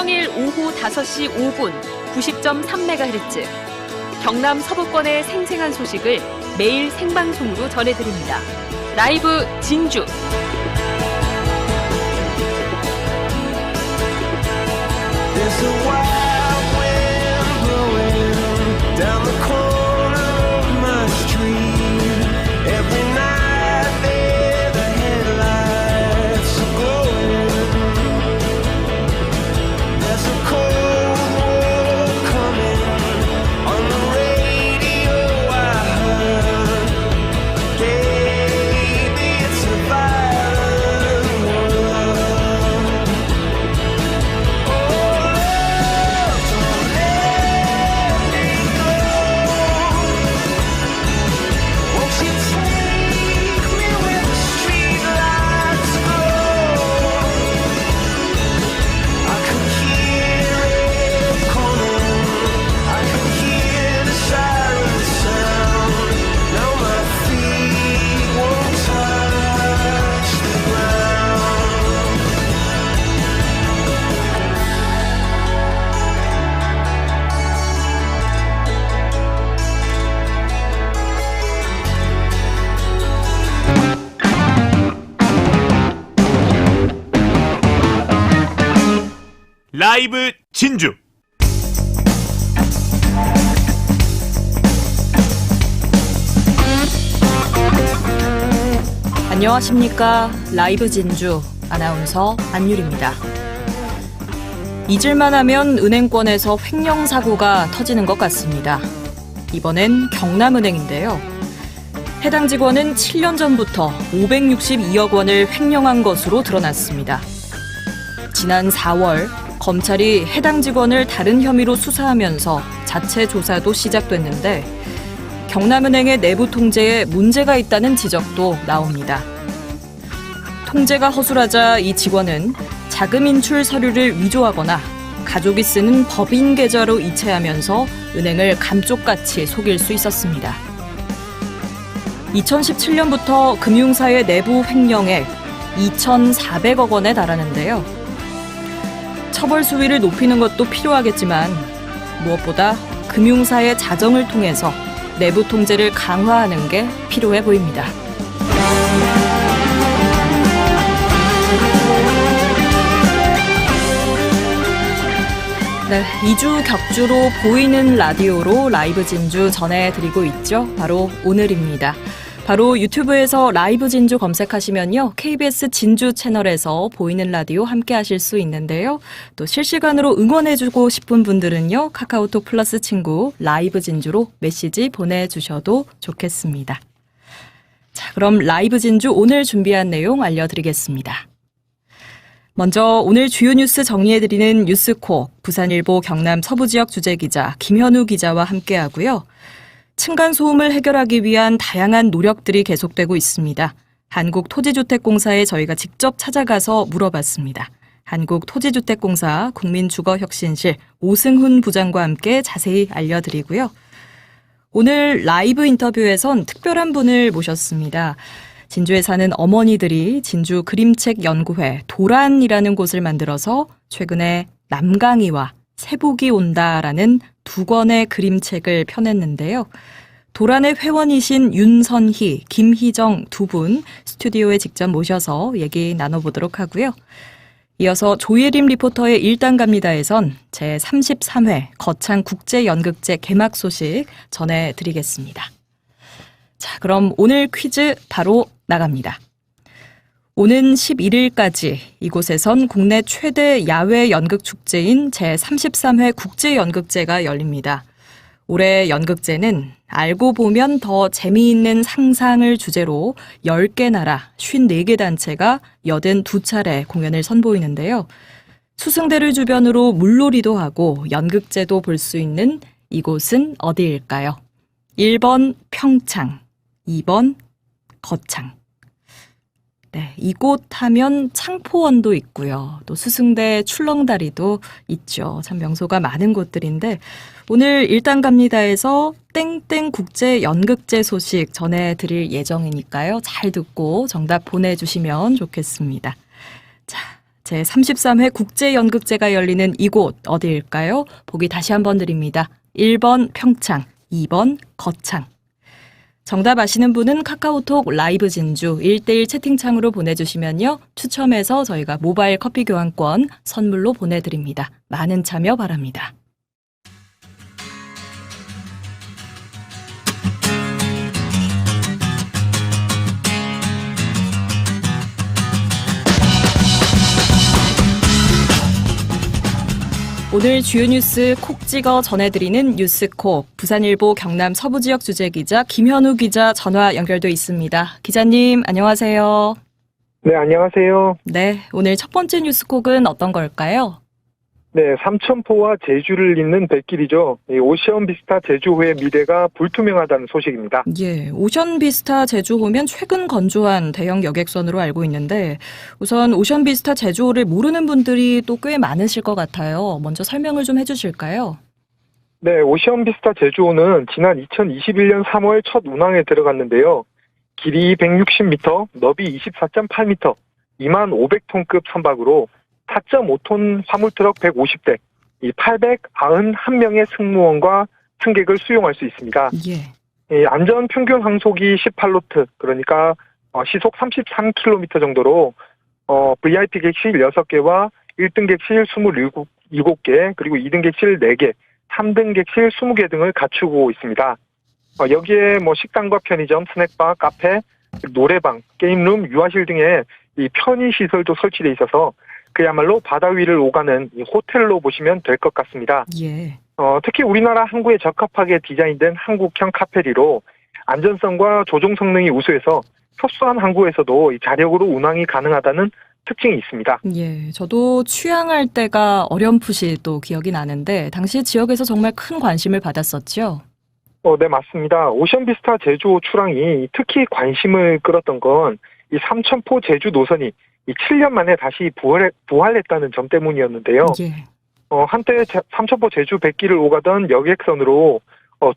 평일 오후 5시 5분 90.3MHz 경남 서부권의 생생한 소식을 매일 생방송으로 전해드립니다. 라이브 진주. There's a wild wind blowing down the corner of my street. Every night there the headlights are glowing. There's a cold war coming on the radio I heard. Baby, it's a violent world. 라이브 진주. 안녕하십니까. 라이브 진주 아나운서 안율입니다. 잊을만 하면 은행권에서 횡령사고가 터지는 것 같습니다. 이번엔 경남은행인데요. 해당 직원은 7년 전부터 562억 원을 횡령한 것으로 드러났습니다. 지난 4월 검찰이 해당 직원을 다른 혐의로 수사하면서 자체 조사도 시작됐는데 경남은행의 내부 통제에 문제가 있다는 지적도 나옵니다. 통제가 허술하자 이 직원은 자금 인출 서류를 위조하거나 가족이 쓰는 법인 계좌로 이체하면서 은행을 감쪽같이 속일 수 있었습니다. 2017년부터 금융사의 내부 횡령액 2,400억 원에 달하는데요. 처벌 수위를 높이는 것도 필요하겠지만 무엇보다 금융사의 자정을 통해서 내부 통제를 강화하는 게 필요해 보입니다. 네, 2주 격주로 보이는 라디오로 라이브 진주 전해드리고 있죠. 바로 오늘입니다. 바로 유튜브에서 라이브 진주 검색하시면요. KBS 진주 채널에서 보이는 라디오 함께 하실 수 있는데요. 또 실시간으로 응원해주고 싶은 분들은요. 카카오톡 플러스 친구 라이브 진주로 메시지 보내주셔도 좋겠습니다. 자, 그럼 라이브 진주 오늘 준비한 내용 알려드리겠습니다. 먼저 오늘 주요 뉴스 정리해드리는 뉴스코 부산일보 경남 서부지역 주재기자 김현우 기자와 함께하고요. 층간소음을 해결하기 위한 다양한 노력들이 계속되고 있습니다. 한국토지주택공사에 저희가 직접 찾아가서 물어봤습니다. 한국토지주택공사 국민주거혁신실 오승훈 부장과 함께 자세히 알려드리고요. 오늘 라이브 인터뷰에선 특별한 분을 모셨습니다. 진주에 사는 어머니들이 진주 그림책 연구회 도란이라는 곳을 만들어서 최근에 남강이와 세복이 온다라는 2권의 그림책을 펴냈는데요. 도란의 회원이신 윤선희, 김희정 두 분 스튜디오에 직접 모셔서 얘기 나눠보도록 하고요. 이어서 조예림 리포터의 일단 갑니다에선 제33회 거창국제연극제 개막 소식 전해드리겠습니다. 자, 그럼 오늘 퀴즈 바로 나갑니다. 오는 11일까지 이곳에선 국내 최대 야외 연극축제인 제33회 국제연극제가 열립니다. 올해 연극제는 알고 보면 더 재미있는 상상을 주제로 10개 나라 54개 단체가 82차례 공연을 선보이는데요. 수승대를 주변으로 물놀이도 하고 연극제도 볼 수 있는 이곳은 어디일까요? 1번 평창, 2번 거창. 네, 이곳 하면 창포원도 있고요. 또 수승대 출렁다리도 있죠. 참 명소가 많은 곳들인데 오늘 일단 갑니다에서 땡땡 국제 연극제 소식 전해드릴 예정이니까요. 잘 듣고 정답 보내주시면 좋겠습니다. 자, 제33회 국제연극제가 열리는 이곳 어디일까요? 보기 다시 한번 드립니다. 1번 평창, 2번 거창. 정답 아시는 분은 카카오톡 라이브 진주 1대1 채팅창으로 보내주시면요. 추첨해서 저희가 모바일 커피 교환권 선물로 보내드립니다. 많은 참여 바랍니다. 오늘 주요 뉴스 콕 찍어 전해드리는 뉴스콕. 부산일보 경남 서부지역 주재기자 김현우 기자 전화 연결돼 있습니다. 기자님 안녕하세요. 네, 안녕하세요. 네, 오늘 첫 번째 뉴스콕은 어떤 걸까요? 네, 삼천포와 제주를 잇는 백길이죠. 이 오션비스타 제주호의 미래가 불투명하다는 소식입니다. 예, 오션비스타 제주호면 최근 건조한 대형 여객선으로 알고 있는데 우선 오션비스타 제주호를 모르는 분들이 또 꽤 많으실 것 같아요. 먼저 설명을 좀 해주실까요? 네, 오션비스타 제주호는 지난 2021년 3월 첫 운항에 들어갔는데요. 길이 160m, 너비 24.8m, 2500톤급 선박으로 4.5톤 화물트럭 150대, 이 891명의 승무원과 승객을 수용할 수 있습니다. 예. 이 안전 평균 항속이 18노트, 그러니까 시속 33km 정도로 VIP 객실 6개와 1등 객실 27개, 그리고 2등 객실 4개, 3등 객실 20개 등을 갖추고 있습니다. 여기에 식당과 편의점, 스낵바, 카페, 노래방, 게임룸, 유아실 등의 이 편의 시설도 설치되어 있어서 그야말로 바다 위를 오가는 이 호텔로 보시면 될 것 같습니다. 예. 특히 우리나라 항구에 적합하게 디자인된 한국형 카페리로 안전성과 조종 성능이 우수해서 협소한 항구에서도 이 자력으로 운항이 가능하다는 특징이 있습니다. 예, 저도 취항할 때가 어렴풋이 또 기억이 나는데 당시 지역에서 정말 큰 관심을 받았었죠. 네, 맞습니다. 오션비스타 제주호 출항이 특히 관심을 끌었던 건 이 삼천포 제주 노선이 이 7년 만에 다시 부활했다는 점 때문이었는데요. 예. 한때 삼천포 제주 백길을 오가던 여객선으로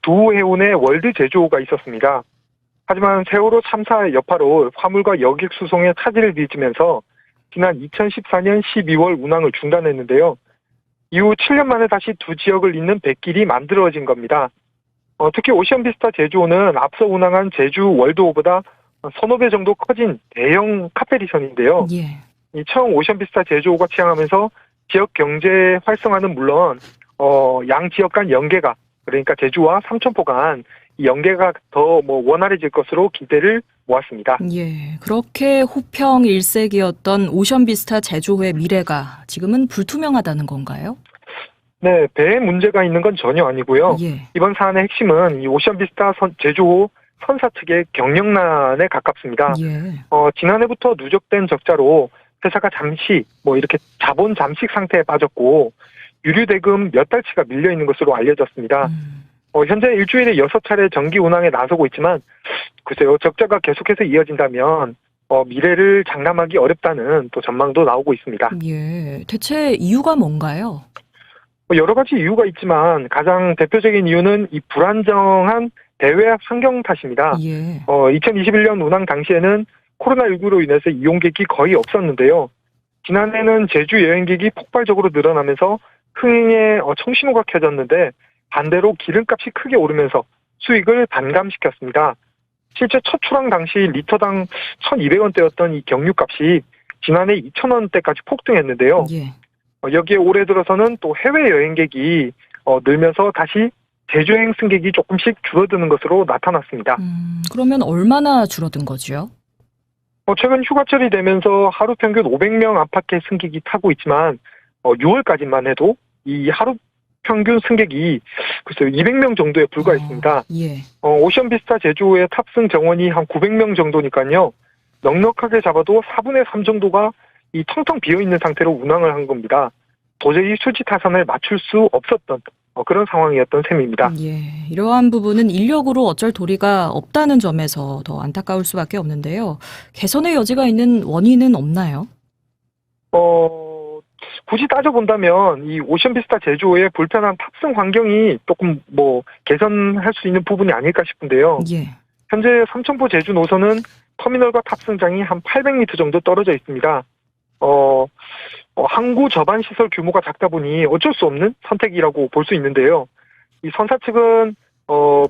두 해운의 월드 제주호가 있었습니다. 하지만 세월호 참사 여파로 화물과 여객 수송에 차질을 빚으면서 지난 2014년 12월 운항을 중단했는데요. 이후 7년 만에 다시 두 지역을 잇는 백길이 만들어진 겁니다. 특히 오션비스타 제주호는 앞서 운항한 제주 월드호보다 서너 배 정도 커진 대형 카페리선인데요. 예. 이 처음 오션비스타 제주호가 취항하면서 지역 경제 활성화는 물론 양 지역 간 연계가, 그러니까 제주와 삼천포 간 이 연계가 더 원활해질 것으로 기대를 모았습니다. 예, 그렇게 호평 일색이었던 오션비스타 제주호의 미래가 지금은 불투명하다는 건가요? 네, 배에 문제가 있는 건 전혀 아니고요. 예. 이번 사안의 핵심은 이 오션비스타 제주호 선사 측의 경영난에 가깝습니다. 예. 지난해부터 누적된 적자로 회사가 잠시 이렇게 자본 잠식 상태에 빠졌고 유류 대금 몇 달치가 밀려 있는 것으로 알려졌습니다. 현재 일주일에 6차례 정기 운항에 나서고 있지만 글쎄요, 적자가 계속해서 이어진다면 미래를 장담하기 어렵다는 또 전망도 나오고 있습니다. 예, 대체 이유가 뭔가요? 여러 가지 이유가 있지만 가장 대표적인 이유는 이 불안정한 대외 환경 탓입니다. 예. 2021년 운항 당시에는 코로나19로 인해서 이용객이 거의 없었는데요. 지난해는 제주 여행객이 폭발적으로 늘어나면서 흥행에 청신호가 켜졌는데 반대로 기름값이 크게 오르면서 수익을 반감시켰습니다. 실제 첫 출항 당시 리터당 1,200원대였던 이 경유값이 지난해 2,000원대까지 폭등했는데요. 예. 여기에 올해 들어서는 또 해외 여행객이 늘면서 다시 제주여행 승객이 조금씩 줄어드는 것으로 나타났습니다. 그러면 얼마나 줄어든 거죠? 최근 휴가철이 되면서 하루 평균 500명 안팎의 승객이 타고 있지만 6월까지만 해도 이 하루 평균 승객이 글쎄요 200명 정도에 불과했습니다. 예. 오션비스타 제주호의 탑승 정원이 한 900명 정도니까요. 넉넉하게 잡아도 4분의 3 정도가 이 텅텅 비어있는 상태로 운항을 한 겁니다. 도저히 수지 타산을 맞출 수 없었던 그런 상황이었던 셈입니다. 예, 이러한 부분은 인력으로 어쩔 도리가 없다는 점에서 더 안타까울 수밖에 없는데요. 개선의 여지가 있는 원인은 없나요? 굳이 따져본다면 이 오션비스타 제주호의 불편한 탑승 환경이 조금 개선할 수 있는 부분이 아닐까 싶은데요. 예. 현재 삼천포 제주 노선은 터미널과 탑승장이 한 800m 정도 떨어져 있습니다. 항구 저반 시설 규모가 작다 보니 어쩔 수 없는 선택이라고 볼 수 있는데요. 이 선사 측은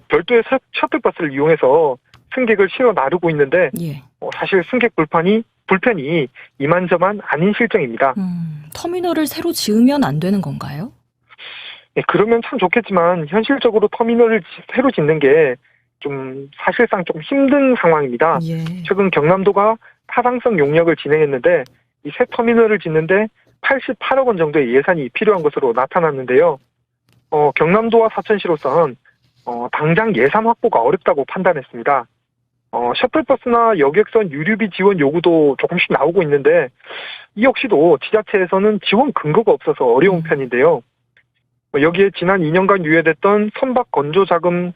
별도의 셔틀버스를 이용해서 승객을 실어 나르고 있는데 예. 사실 승객 불편이 이만저만 아닌 실정입니다. 터미널을 새로 지으면 안 되는 건가요? 네, 그러면 참 좋겠지만 현실적으로 터미널을 새로 짓는 게 좀 사실상 좀 힘든 상황입니다. 예. 최근 경남도가 타당성 용역을 진행했는데 이 새 터미널을 짓는데 88억 원 정도의 예산이 필요한 것으로 나타났는데요. 경남도와 사천시로선 당장 예산 확보가 어렵다고 판단했습니다. 셔틀버스나 여객선 유류비 지원 요구도 조금씩 나오고 있는데 이 역시도 지자체에서는 지원 근거가 없어서 어려운 편인데요. 여기에 지난 2년간 유예됐던 선박 건조 자금의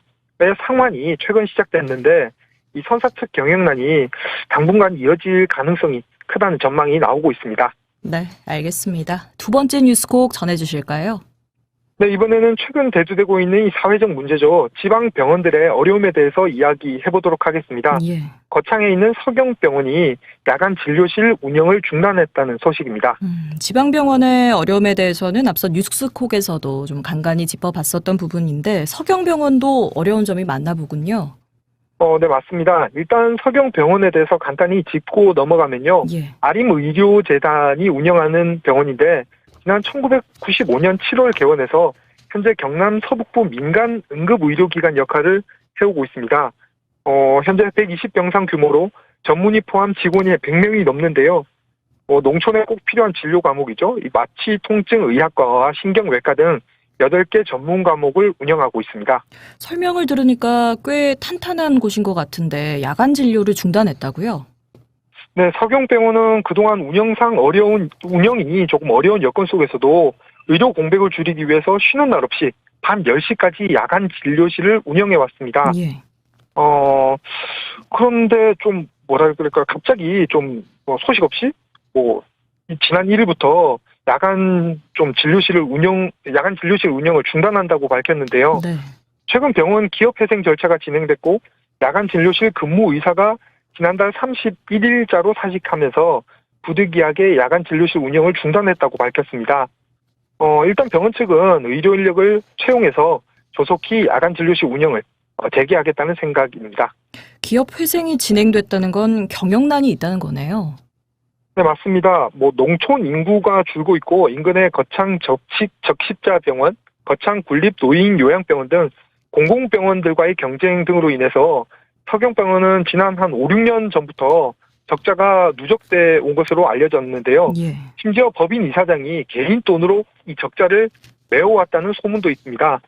상환이 최근 시작됐는데 이 선사 측 경영난이 당분간 이어질 가능성이 크다는 전망이 나오고 있습니다. 네, 알겠습니다. 두 번째 뉴스 꼭 전해주실까요? 네, 이번에는 최근 대두되고 있는 이 사회적 문제죠. 지방 병원들의 어려움에 대해서 이야기해 보도록 하겠습니다. 예. 거창에 있는 서경병원이 야간 진료실 운영을 중단했다는 소식입니다. 지방병원의 어려움에 대해서는 앞서 뉴스콕에서도 좀 간간히 짚어봤었던 부분인데 서경병원도 어려운 점이 많나 보군요. 네, 맞습니다. 일단 서경병원에 대해서 간단히 짚고 넘어가면요. 예. 아림의료재단이 운영하는 병원인데 지난 1995년 7월 개원해서 현재 경남 서북부 민간 응급의료기관 역할을 해오고 있습니다. 현재 120병상 규모로 전문의 포함 직원이 100명이 넘는데요. 농촌에 꼭 필요한 진료 과목이죠. 이 마취, 통증, 의학과와 신경외과 등 8개 전문 과목을 운영하고 있습니다. 설명을 들으니까 꽤 탄탄한 곳인 것 같은데 야간 진료를 중단했다고요? 네, 서경병원은 그동안 운영이 조금 어려운 여건 속에서도 의료 공백을 줄이기 위해서 쉬는 날 없이 밤 10시까지 야간 진료실을 운영해 왔습니다. 예. 그런데 좀 뭐라 그럴까 갑자기 좀 소식 없이 지난 1일부터 야간 진료실 운영을 중단한다고 밝혔는데요. 네. 최근 병원 기업회생 절차가 진행됐고 야간 진료실 근무 의사가 지난달 31일자로 사직하면서 부득이하게 야간 진료실 운영을 중단했다고 밝혔습니다. 일단 병원 측은 의료 인력을 채용해서 조속히 야간 진료실 운영을 재개하겠다는 생각입니다. 기업 회생이 진행됐다는 건 경영난이 있다는 거네요. 네, 맞습니다. 농촌 인구가 줄고 있고 인근의 거창 적십자 병원, 거창 군립 노인 요양병원 등 공공병원들과의 경쟁 등으로 인해서 서경병원은 지난 한 5, 6년 전부터 적자가 누적돼 온 것으로 알려졌는데요. 예. 심지어 법인 이사장이 개인 돈으로 이 적자를 메워왔다는 소문도 있습니다.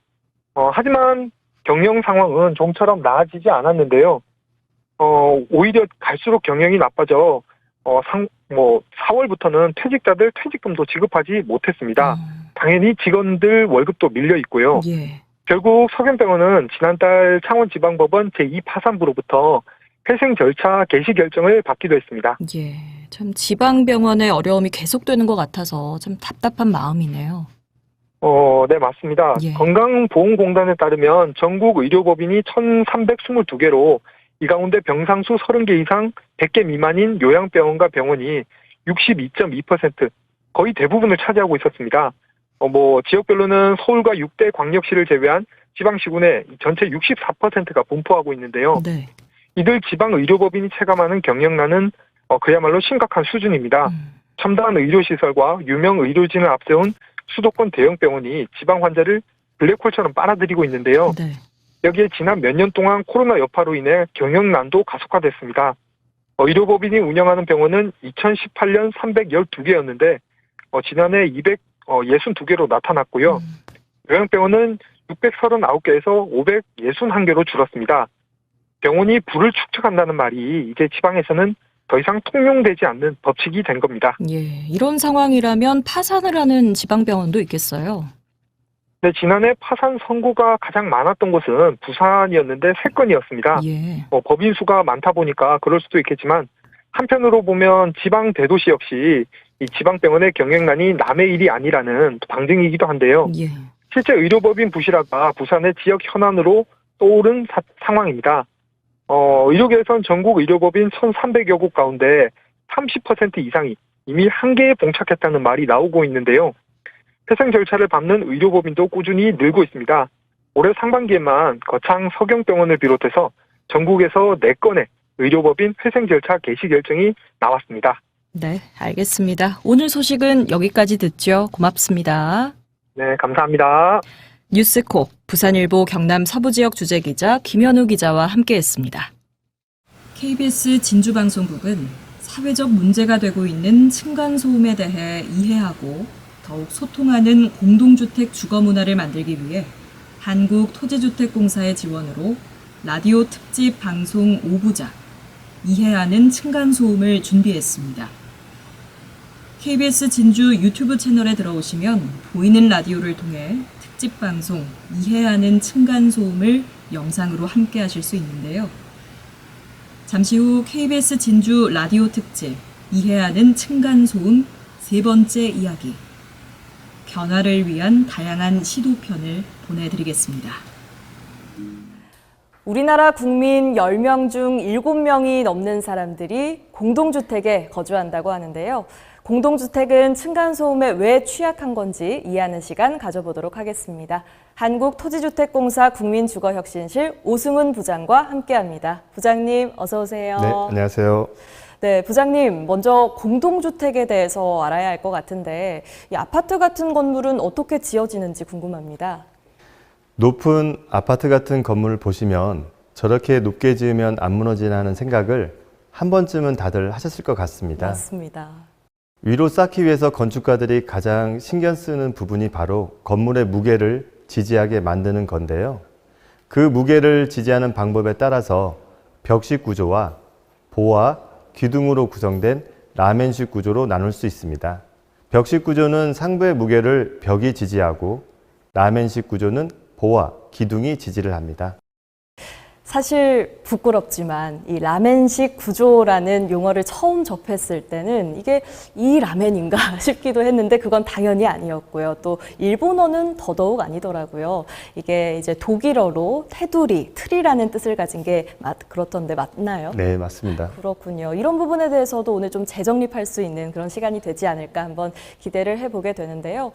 하지만 경영 상황은 좀처럼 나아지지 않았는데요. 오히려 갈수록 경영이 나빠져 4월부터는 퇴직자들 퇴직금도 지급하지 못했습니다. 당연히 직원들 월급도 밀려 있고요. 예. 결국 서경병원은 지난달 창원지방법원 제2파산부로부터 회생 절차 개시 결정을 받기도 했습니다. 예. 참 지방병원의 어려움이 계속되는 것 같아서 좀 답답한 마음이네요. 네, 맞습니다. 예. 건강보험공단에 따르면 전국 의료법인이 1,322개로 이 가운데 병상수 30개 이상 100개 미만인 요양병원과 병원이 62.2%, 거의 대부분을 차지하고 있었습니다. 지역별로는 서울과 6대 광역시를 제외한 지방시군의 전체 64%가 분포하고 있는데요. 네. 이들 지방의료법인이 체감하는 경영난은 그야말로 심각한 수준입니다. 첨단 의료시설과 유명 의료진을 앞세운 수도권 대형병원이 지방 환자를 블랙홀처럼 빨아들이고 있는데요. 네. 여기에 지난 몇 년 동안 코로나 여파로 인해 경영난도 가속화됐습니다. 의료법인이 운영하는 병원은 2018년 312개였는데 지난해 262개로 나타났고요. 요양병원은 639개에서 561개로 줄었습니다. 병원이 부를 축적한다는 말이 이제 지방에서는 더 이상 통용되지 않는 법칙이 된 겁니다. 예. 이런 상황이라면 파산을 하는 지방병원도 있겠어요. 네, 지난해 파산 선고가 가장 많았던 곳은 부산이었는데 3건이었습니다. 예. 법인 수가 많다 보니까 그럴 수도 있겠지만 한편으로 보면 지방 대도시 역시 이 지방병원의 경영난이 남의 일이 아니라는 방증이기도 한데요. 예. 실제 의료법인 부실화가 부산의 지역 현안으로 떠오른 상황입니다. 의료계에선 전국 의료법인 1,300여 곳 가운데 30% 이상이 이미 한계에 봉착했다는 말이 나오고 있는데요. 회생 절차를 밟는 의료법인도 꾸준히 늘고 있습니다. 올해 상반기에만 거창 서경병원을 비롯해서 전국에서 4건의 의료법인 회생 절차 개시 결정이 나왔습니다. 네, 알겠습니다. 오늘 소식은 여기까지 듣죠. 고맙습니다. 네, 감사합니다. 뉴스코 부산일보 경남 서부지역 주재기자 김현우 기자와 함께했습니다. KBS 진주방송국은 사회적 문제가 되고 있는 층간소음에 대해 이해하고 더욱 소통하는 공동주택 주거문화를 만들기 위해 한국토지주택공사의 지원으로 라디오 특집 방송 5부작 이해하는 층간소음을 준비했습니다. KBS 진주 유튜브 채널에 들어오시면 보이는 라디오를 통해 특집 방송 이해하는 층간소음을 영상으로 함께 하실 수 있는데요. 잠시 후 KBS 진주 라디오 특집 이해하는 층간소음 3번째 이야기 변화를 위한 다양한 시도편을 보내드리겠습니다. 우리나라 국민 10명 중 7명이 넘는 사람들이 공동주택에 거주한다고 하는데요. 공동주택은 층간소음에 왜 취약한 건지 이해하는 시간 가져보도록 하겠습니다. 한국토지주택공사 국민주거혁신실 오승훈 부장과 함께합니다. 부장님, 어서 오세요. 네, 안녕하세요. 네, 부장님, 먼저 공동주택에 대해서 알아야 할 것 같은데 이 아파트 같은 건물은 어떻게 지어지는지 궁금합니다. 높은 아파트 같은 건물을 보시면 저렇게 높게 지으면 안 무너지나 하는 생각을 한 번쯤은 다들 하셨을 것 같습니다. 맞습니다. 위로 쌓기 위해서 건축가들이 가장 신경 쓰는 부분이 바로 건물의 무게를 지지하게 만드는 건데요. 그 무게를 지지하는 방법에 따라서 벽식 구조와 보와 기둥으로 구성된 라멘식 구조로 나눌 수 있습니다. 벽식 구조는 상부의 무게를 벽이 지지하고 라멘식 구조는 보와 기둥이 지지를 합니다. 사실 부끄럽지만 이 라멘식 구조라는 용어를 처음 접했을 때는 이게 이 라멘인가 싶기도 했는데 그건 당연히 아니었고요. 또 일본어는 더더욱 아니더라고요. 이게 이제 독일어로 테두리, 틀이라는 뜻을 가진 게 그렇던데 맞나요? 네, 맞습니다. 그렇군요. 이런 부분에 대해서도 오늘 좀 재정립할 수 있는 그런 시간이 되지 않을까 한번 기대를 해보게 되는데요.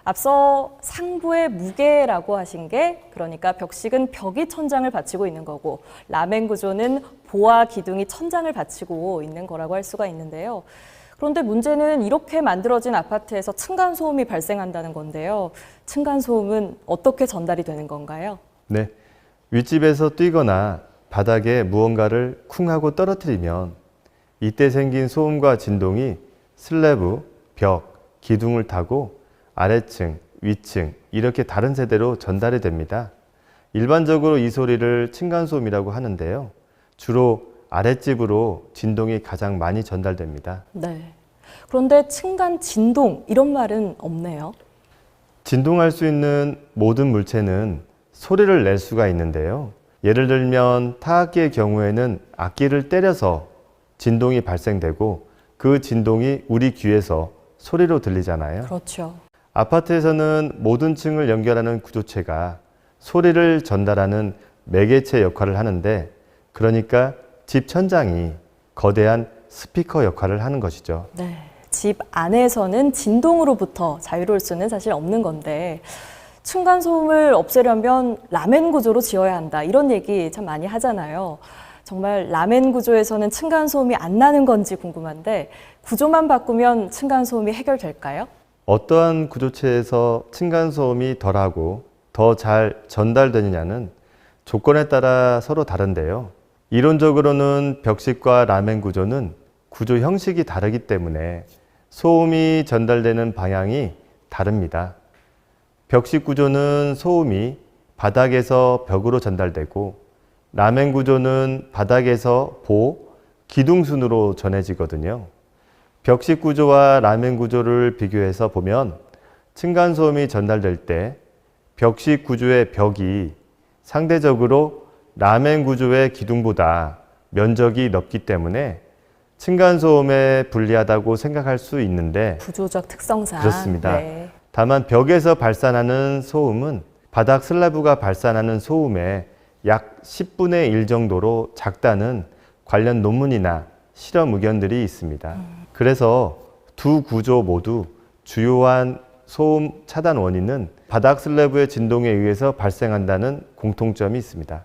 앞서 상부의 무게라고 하신 게 그러니까 벽식은 벽이 천장을 받치고 있는 거고 라멘 구조는 보와 기둥이 천장을 받치고 있는 거라고 할 수가 있는데요. 그런데 문제는 이렇게 만들어진 아파트에서 층간소음이 발생한다는 건데요. 층간소음은 어떻게 전달이 되는 건가요? 네, 윗집에서 뛰거나 바닥에 무언가를 쿵 하고 떨어뜨리면 이때 생긴 소음과 진동이 슬래브, 벽, 기둥을 타고 아래층, 위층 이렇게 다른 세대로 전달이 됩니다. 일반적으로 이 소리를 층간소음이라고 하는데요. 주로 아랫집으로 진동이 가장 많이 전달됩니다. 네. 그런데 층간 진동 이런 말은 없네요. 진동할 수 있는 모든 물체는 소리를 낼 수가 있는데요. 예를 들면 타악기의 경우에는 악기를 때려서 진동이 발생되고 그 진동이 우리 귀에서 소리로 들리잖아요. 그렇죠. 아파트에서는 모든 층을 연결하는 구조체가 소리를 전달하는 매개체 역할을 하는데 그러니까 집 천장이 거대한 스피커 역할을 하는 것이죠. 네. 집 안에서는 진동으로부터 자유로울 수는 사실 없는 건데 층간소음을 없애려면 라멘 구조로 지어야 한다 이런 얘기 참 많이 하잖아요. 정말 라멘 구조에서는 층간소음이 안 나는 건지 궁금한데 구조만 바꾸면 층간소음이 해결될까요? 어떠한 구조체에서 층간소음이 덜하고 더 잘 전달되느냐는 조건에 따라 서로 다른데요. 이론적으로는 벽식과 라멘 구조는 구조 형식이 다르기 때문에 소음이 전달되는 방향이 다릅니다. 벽식 구조는 소음이 바닥에서 벽으로 전달되고 라멘 구조는 바닥에서 보, 기둥순으로 전해지거든요. 벽식 구조와 라멘 구조를 비교해서 보면 층간소음이 전달될 때 벽식 구조의 벽이 상대적으로 라멘 구조의 기둥보다 면적이 넓기 때문에 층간소음에 불리하다고 생각할 수 있는데 구조적 특성상. 그렇습니다. 네. 다만 벽에서 발산하는 소음은 바닥 슬래브가 발산하는 소음의 약 10분의 1 정도로 작다는 관련 논문이나 실험 의견들이 있습니다. 그래서 두 구조 모두 주요한 소음 차단 원인은 바닥 슬래브의 진동에 의해서 발생한다는 공통점이 있습니다.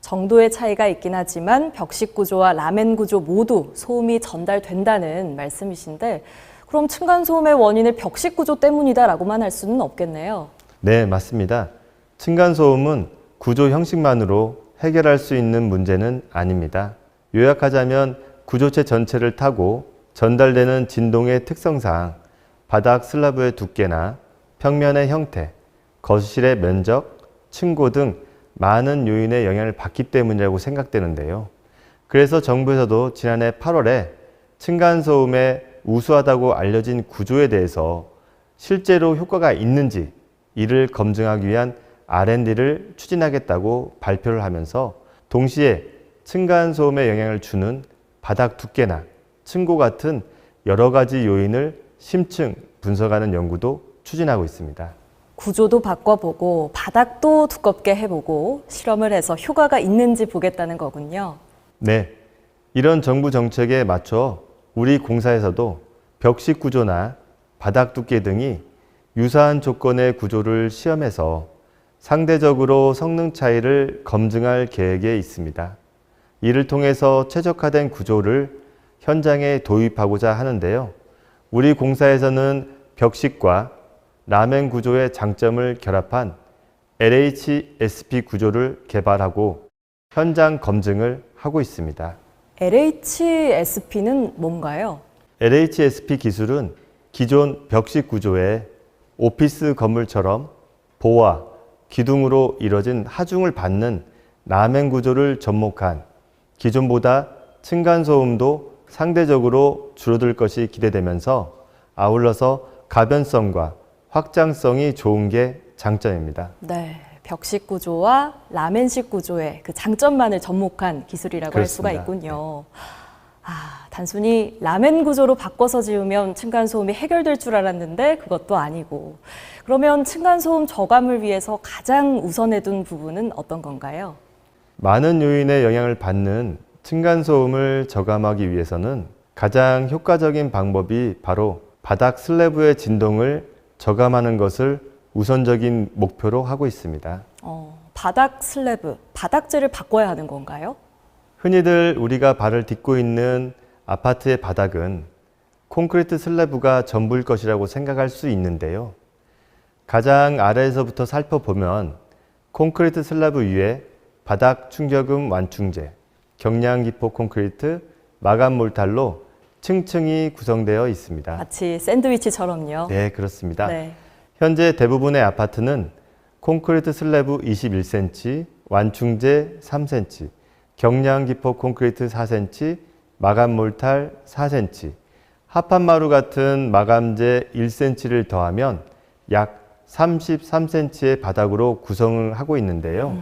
정도의 차이가 있긴 하지만 벽식 구조와 라멘 구조 모두 소음이 전달된다는 말씀이신데 그럼 층간소음의 원인을 벽식 구조 때문이다라고만 할 수는 없겠네요. 네, 맞습니다. 층간소음은 구조 형식만으로 해결할 수 있는 문제는 아닙니다. 요약하자면 구조체 전체를 타고 전달되는 진동의 특성상 바닥 슬래브의 두께나 평면의 형태, 거실의 면적, 층고 등 많은 요인의 영향을 받기 때문이라고 생각되는데요. 그래서 정부에서도 지난해 8월에 층간소음에 우수하다고 알려진 구조에 대해서 실제로 효과가 있는지 이를 검증하기 위한 R&D를 추진하겠다고 발표를 하면서 동시에 층간소음에 영향을 주는 바닥 두께나 층고 같은 여러 가지 요인을 심층 분석하는 연구도 추진하고 있습니다. 구조도 바꿔보고 바닥도 두껍게 해보고 실험을 해서 효과가 있는지 보겠다는 거군요. 네, 이런 정부 정책에 맞춰 우리 공사에서도 벽식 구조나 바닥 두께 등이 유사한 조건의 구조를 시험해서 상대적으로 성능 차이를 검증할 계획에 있습니다. 이를 통해서 최적화된 구조를 현장에 도입하고자 하는데요. 우리 공사에서는 벽식과 라멘 구조의 장점을 결합한 LHSP 구조를 개발하고 현장 검증을 하고 있습니다. LHSP는 뭔가요? LHSP 기술은 기존 벽식 구조에 오피스 건물처럼 보와 기둥으로 이뤄진 하중을 받는 라멘 구조를 접목한 기존보다 층간소음도 상대적으로 줄어들 것이 기대되면서 아울러서 가변성과 확장성이 좋은 게 장점입니다. 네, 벽식 구조와 라멘식 구조의 그 장점만을 접목한 기술이라고 그렇습니다. 할 수가 있군요. 단순히 라멘 구조로 바꿔서 지으면 층간소음이 해결될 줄 알았는데 그것도 아니고 그러면 층간소음 저감을 위해서 가장 우선해 둔 부분은 어떤 건가요? 많은 요인의 영향을 받는 층간소음을 저감하기 위해서는 가장 효과적인 방법이 바로 바닥 슬래브의 진동을 저감하는 것을 우선적인 목표로 하고 있습니다. 바닥 슬래브, 바닥재를 바꿔야 하는 건가요? 흔히들 우리가 발을 딛고 있는 아파트의 바닥은 콘크리트 슬래브가 전부일 것이라고 생각할 수 있는데요. 가장 아래에서부터 살펴보면 콘크리트 슬래브 위에 바닥 충격음 완충제, 경량기포 콘크리트, 마감 몰탈로 층층이 구성되어 있습니다. 마치 샌드위치처럼요. 네, 그렇습니다. 네. 현재 대부분의 아파트는 콘크리트 슬래브 21cm, 완충제 3cm, 경량기포 콘크리트 4cm, 마감 몰탈 4cm, 합판마루 같은 마감재 1cm를 더하면 약 33cm의 바닥으로 구성을 하고 있는데요.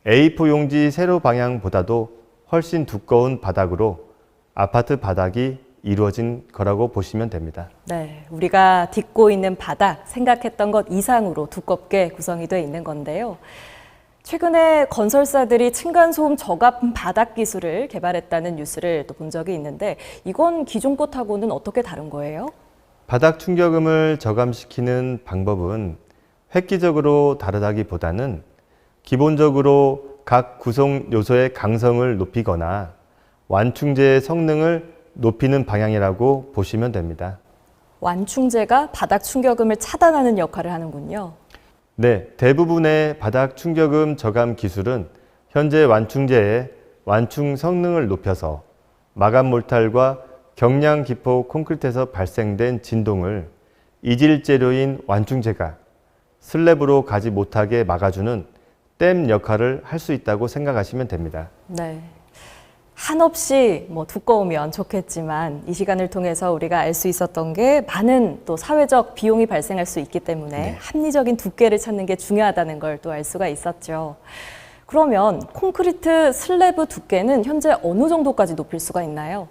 A4 용지 세로 방향보다도 훨씬 두꺼운 바닥으로 아파트 바닥이 이루어진 거라고 보시면 됩니다. 네, 우리가 딛고 있는 바닥, 생각했던 것 이상으로 두껍게 구성이 되어 있는 건데요. 최근에 건설사들이 층간소음 저감 바닥 기술을 개발했다는 뉴스를 또 본 적이 있는데 이건 기존 것하고는 어떻게 다른 거예요? 바닥 충격음을 저감시키는 방법은 획기적으로 다르다기보다는 기본적으로 각 구성 요소의 강성을 높이거나 완충제의 성능을 높이는 방향이라고 보시면 됩니다. 완충제가 바닥 충격음을 차단하는 역할을 하는군요. 네, 대부분의 바닥 충격음 저감 기술은 현재 완충제의 완충 성능을 높여서 마감 몰탈과 경량 기포 콘크리트에서 발생된 진동을 이질 재료인 완충제가 슬랩으로 가지 못하게 막아주는 댐 역할을 할 수 있다고 생각하시면 됩니다. 네. 한없이 두꺼우면 좋겠지만 이 시간을 통해서 우리가 알 수 있었던 게 많은 또 사회적 비용이 발생할 수 있기 때문에 네. 합리적인 두께를 찾는 게 중요하다는 걸 또 알 수가 있었죠. 그러면 콘크리트 슬래브 두께는 현재 어느 정도까지 높일 수가 있나요?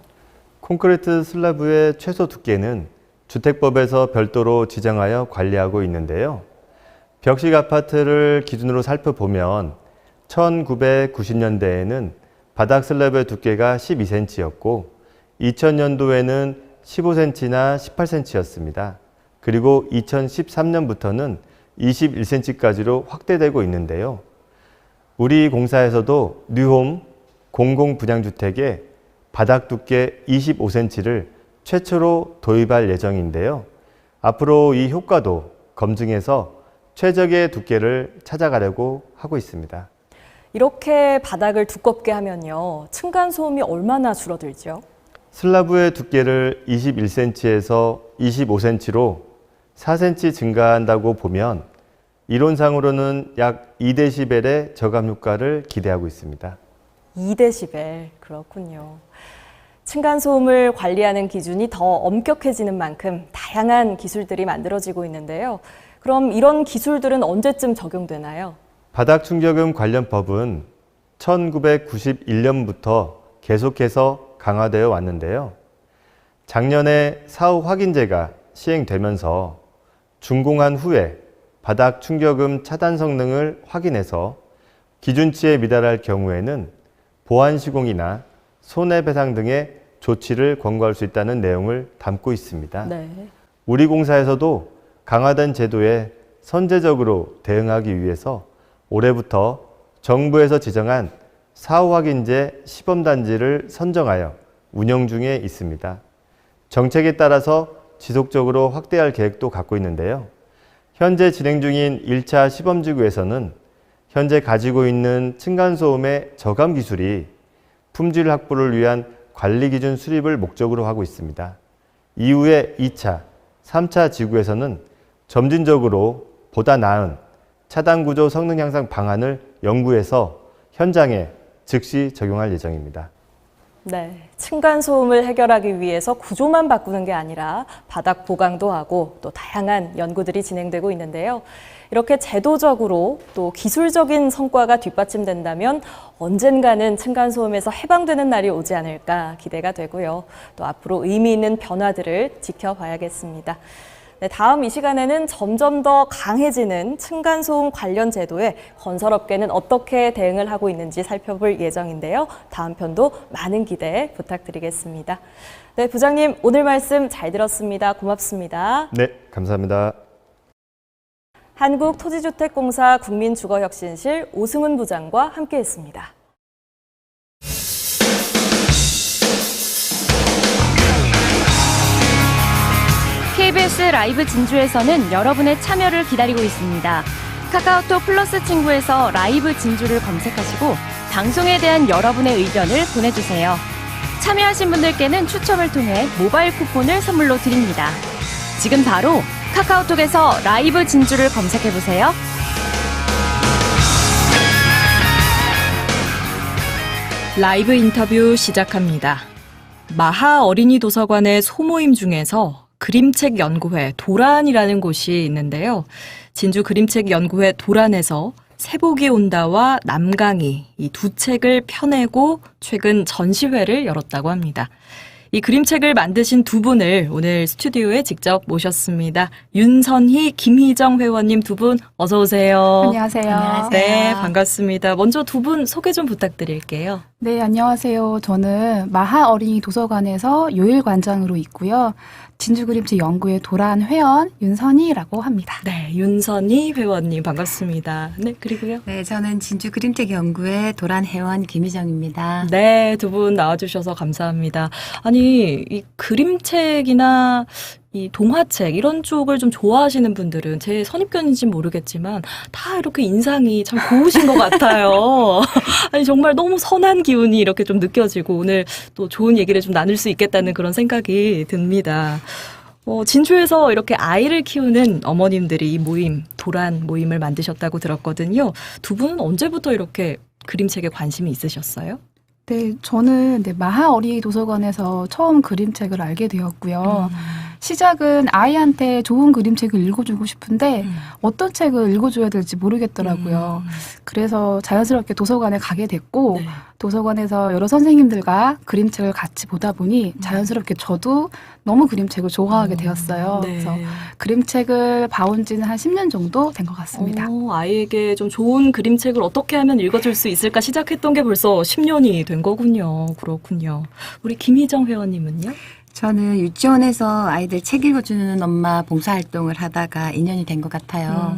콘크리트 슬래브의 최소 두께는 주택법에서 별도로 지정하여 관리하고 있는데요. 벽식 아파트를 기준으로 살펴보면 1990년대에는 바닥 슬래브의 두께가 12cm였고 2000년도에는 15cm나 18cm였습니다. 그리고 2013년부터는 21cm까지로 확대되고 있는데요. 우리 공사에서도 뉴홈 공공분양주택에 바닥 두께 25cm를 최초로 도입할 예정인데요. 앞으로 이 효과도 검증해서 최적의 두께를 찾아가려고 하고 있습니다. 이렇게 바닥을 두껍게 하면요, 층간소음이 얼마나 줄어들죠? 슬라브의 두께를 21cm에서 25cm로 4cm 증가한다고 보면 이론상으로는 약 2dB의 저감 효과를 기대하고 있습니다. 2dB, 그렇군요. 층간소음을 관리하는 기준이 더 엄격해지는 만큼 다양한 기술들이 만들어지고 있는데요. 그럼 이런 기술들은 언제쯤 적용되나요? 바닥 충격음 관련 법은 1991년부터 계속해서 강화되어 왔는데요. 작년에 사후 확인제가 시행되면서 준공한 후에 바닥 충격음 차단 성능을 확인해서 기준치에 미달할 경우에는 보완 시공이나 손해배상 등의 조치를 권고할 수 있다는 내용을 담고 있습니다. 네. 우리 공사에서도 강화된 제도에 선제적으로 대응하기 위해서 올해부터 정부에서 지정한 사후 확인제 시범단지를 선정하여 운영 중에 있습니다. 정책에 따라서 지속적으로 확대할 계획도 갖고 있는데요. 현재 진행 중인 1차 시범지구에서는 현재 가지고 있는 층간소음의 저감 기술이 품질 확보를 위한 관리기준 수립을 목적으로 하고 있습니다. 이후에 2차, 3차 지구에서는 점진적으로 보다 나은 차단구조 성능 향상 방안을 연구해서 현장에 즉시 적용할 예정입니다. 네, 층간소음을 해결하기 위해서 구조만 바꾸는 게 아니라 바닥 보강도 하고 또 다양한 연구들이 진행되고 있는데요. 이렇게 제도적으로 또 기술적인 성과가 뒷받침된다면 언젠가는 층간소음에서 해방되는 날이 오지 않을까 기대가 되고요. 또 앞으로 의미 있는 변화들을 지켜봐야겠습니다. 네, 다음 이 시간에는 점점 더 강해지는 층간소음 관련 제도에 건설업계는 어떻게 대응을 하고 있는지 살펴볼 예정인데요. 다음 편도 많은 기대 부탁드리겠습니다. 네, 부장님 오늘 말씀 잘 들었습니다. 고맙습니다. 네, 감사합니다. 한국토지주택공사 국민주거혁신실 오승훈 부장과 함께했습니다. KBS 라이브 진주에서는 여러분의 참여를 기다리고 있습니다. 카카오톡 플러스 친구에서 라이브 진주를 검색하시고 방송에 대한 여러분의 의견을 보내주세요. 참여하신 분들께는 추첨을 통해 모바일 쿠폰을 선물로 드립니다. 지금 바로 카카오톡에서 라이브 진주를 검색해보세요. 라이브 인터뷰 시작합니다. 마하 어린이 도서관의 소모임 중에서 그림책 연구회 도란이라는 곳이 있는데요. 진주 그림책 연구회 도란에서 세복이 온다와 남강이 이 두 책을 펴내고 최근 전시회를 열었다고 합니다. 이 그림책을 만드신 두 분을 오늘 스튜디오에 직접 모셨습니다. 윤선희, 김희정 회원님 두 분 어서 오세요. 안녕하세요. 네, 반갑습니다. 먼저 두 분 소개 좀 부탁드릴게요. 네, 안녕하세요. 저는 마하 어린이 도서관에서 요일관장으로 있고요. 진주그림책 연구회 도란 회원 윤선희라고 합니다. 네, 윤선희 회원님 반갑습니다. 네, 그리고요. 네, 저는 진주그림책 연구회 도란 회원 김희정입니다. 네, 두 분 나와주셔서 감사합니다. 아니, 이 그림책이나 이 동화책 이런 쪽을 좀 좋아하시는 분들은 제 선입견인지는 모르겠지만 다 이렇게 인상이 참 고우신 것 같아요. 아니 정말 너무 선한 기운이 이렇게 좀 느껴지고 오늘 또 좋은 얘기를 좀 나눌 수 있겠다는 그런 생각이 듭니다. 진주에서 이렇게 아이를 키우는 어머님들이 이 모임, 도란 모임을 만드셨다고 들었거든요. 두 분은 언제부터 이렇게 그림책에 관심이 있으셨어요? 네, 저는 마하 어린이 도서관에서 처음 그림책을 알게 되었고요. 시작은 아이한테 좋은 그림책을 읽어주고 싶은데 어떤 책을 읽어줘야 될지 모르겠더라고요. 그래서 자연스럽게 도서관에 가게 됐고 네. 도서관에서 여러 선생님들과 그림책을 같이 보다 보니 자연스럽게 저도 너무 그림책을 좋아하게 되었어요. 네. 그래서 그림책을 봐온 지는 한 10년 정도 된 것 같습니다. 아이에게 좀 좋은 그림책을 어떻게 하면 읽어줄 수 있을까 시작했던 게 벌써 10년이 된 거군요. 그렇군요. 우리 김희정 회원님은요? 저는 유치원에서 아이들 책 읽어주는 엄마 봉사활동을 하다가 인연이 된 것 같아요.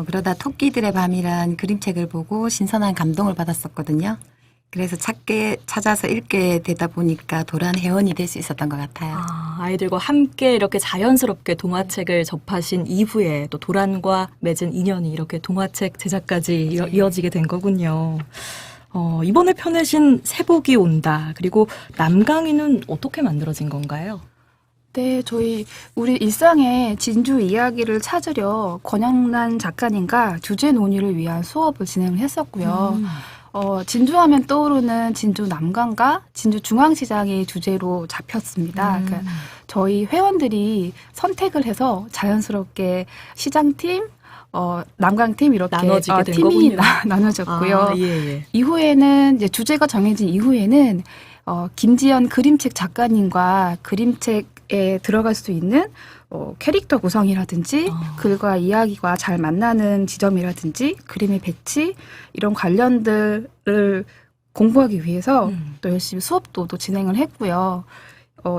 그러다 토끼들의 밤이란 그림책을 보고 신선한 감동을 받았었거든요. 그래서 찾아서 읽게 되다 보니까 도란 회원이 될 수 있었던 것 같아요. 아이들과 함께 이렇게 자연스럽게 동화책을 접하신 이후에 또 도란과 맺은 인연이 이렇게 동화책 제작까지 이어지게 된 거군요. 이번에 펴내신 새복이 온다. 그리고 남강이는 어떻게 만들어진 건가요? 네, 우리 일상의 진주 이야기를 찾으려 권영란 작가님과 주제 논의를 위한 수업을 진행을 했었고요. 진주하면 떠오르는 진주 남강과 진주 중앙시장이 주제로 잡혔습니다. 그러니까 저희 회원들이 선택을 해서 자연스럽게 시장팀, 남강팀 이렇게 나눠지게 된 팀이 거군요. 나눠졌고요. 예. 이후에는 이제 주제가 정해진 이후에는 김지연 그림책 작가님과 그림책에 들어갈 수 있는 캐릭터 구성이라든지 글과 이야기가 잘 만나는 지점이라든지 그림의 배치 이런 관련들을 공부하기 위해서 또 열심히 수업도 또 진행을 했고요.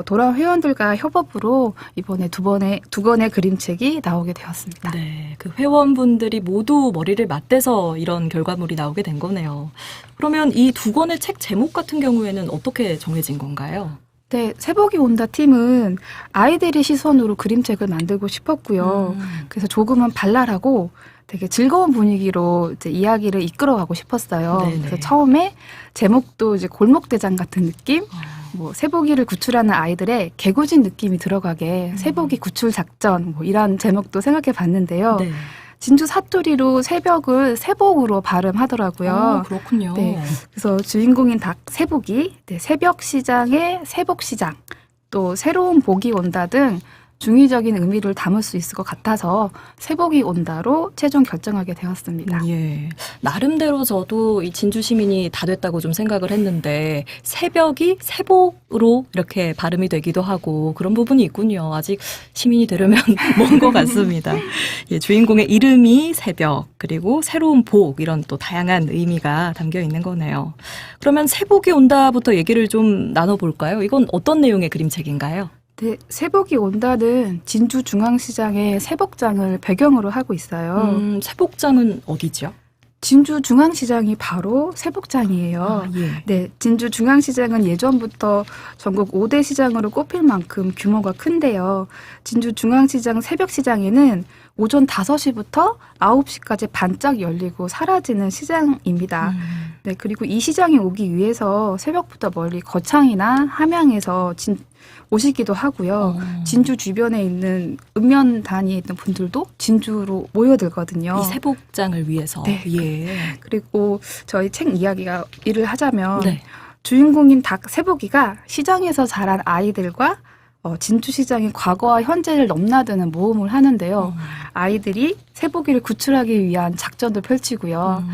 도란 회원들과 협업으로 이번에 두 권의 그림책이 나오게 되었습니다. 네, 그 회원분들이 모두 머리를 맞대서 이런 결과물이 나오게 된 거네요. 그러면 이 두 권의 책 제목 같은 경우에는 어떻게 정해진 건가요? 네, 새복이 온다 팀은 아이들의 시선으로 그림책을 만들고 싶었고요. 그래서 조금은 발랄하고 되게 즐거운 분위기로 이제 이야기를 이끌어가고 싶었어요. 네네. 그래서 처음에 제목도 이제 골목대장 같은 느낌? 새복이를 구출하는 아이들의 개구진 느낌이 들어가게 새복이 구출 작전 이런 제목도 생각해 봤는데요. 네. 진주 사투리로 새벽을 새복으로 발음하더라고요. 그렇군요. 네. 그래서 주인공인 닭 새복이 새벽 시장의 새복 시장 또 새로운 복이 온다 등 중의적인 의미를 담을 수 있을 것 같아서 새복이 온다로 최종 결정하게 되었습니다. 예. 나름대로 저도 이 진주 시민이 다 됐다고 좀 생각을 했는데 새벽이 새복으로 이렇게 발음이 되기도 하고 그런 부분이 있군요. 아직 시민이 되려면 먼 것 같습니다. 예, 주인공의 이름이 새벽 그리고 새로운 복 이런 또 다양한 의미가 담겨 있는 거네요. 그러면 새복이 온다부터 얘기를 좀 나눠볼까요? 이건 어떤 내용의 그림책인가요? 네, 새복이 온다는 진주 중앙시장의 새복장을 배경으로 하고 있어요. 새복장은 어디죠? 진주 중앙시장이 바로 새복장이에요. 예. 네, 진주 중앙시장은 예전부터 전국 5대 시장으로 꼽힐 만큼 규모가 큰데요. 진주 중앙시장 새벽시장에는 오전 5시부터 9시까지 반짝 열리고 사라지는 시장입니다. 네, 그리고 이 시장에 오기 위해서 새벽부터 멀리 거창이나 함양에서 오시기도 하고요. 진주 주변에 있는 읍면 단위에 있는 분들도 진주로 모여들거든요. 이 새복장을 위해서. 네. 예. 그리고 저희 책 이야기를 하자면 네. 주인공인 닭 새복이가 시장에서 자란 아이들과 진주시장의 과거와 현재를 넘나드는 모험을 하는데요. 아이들이 새복이를 구출하기 위한 작전도 펼치고요.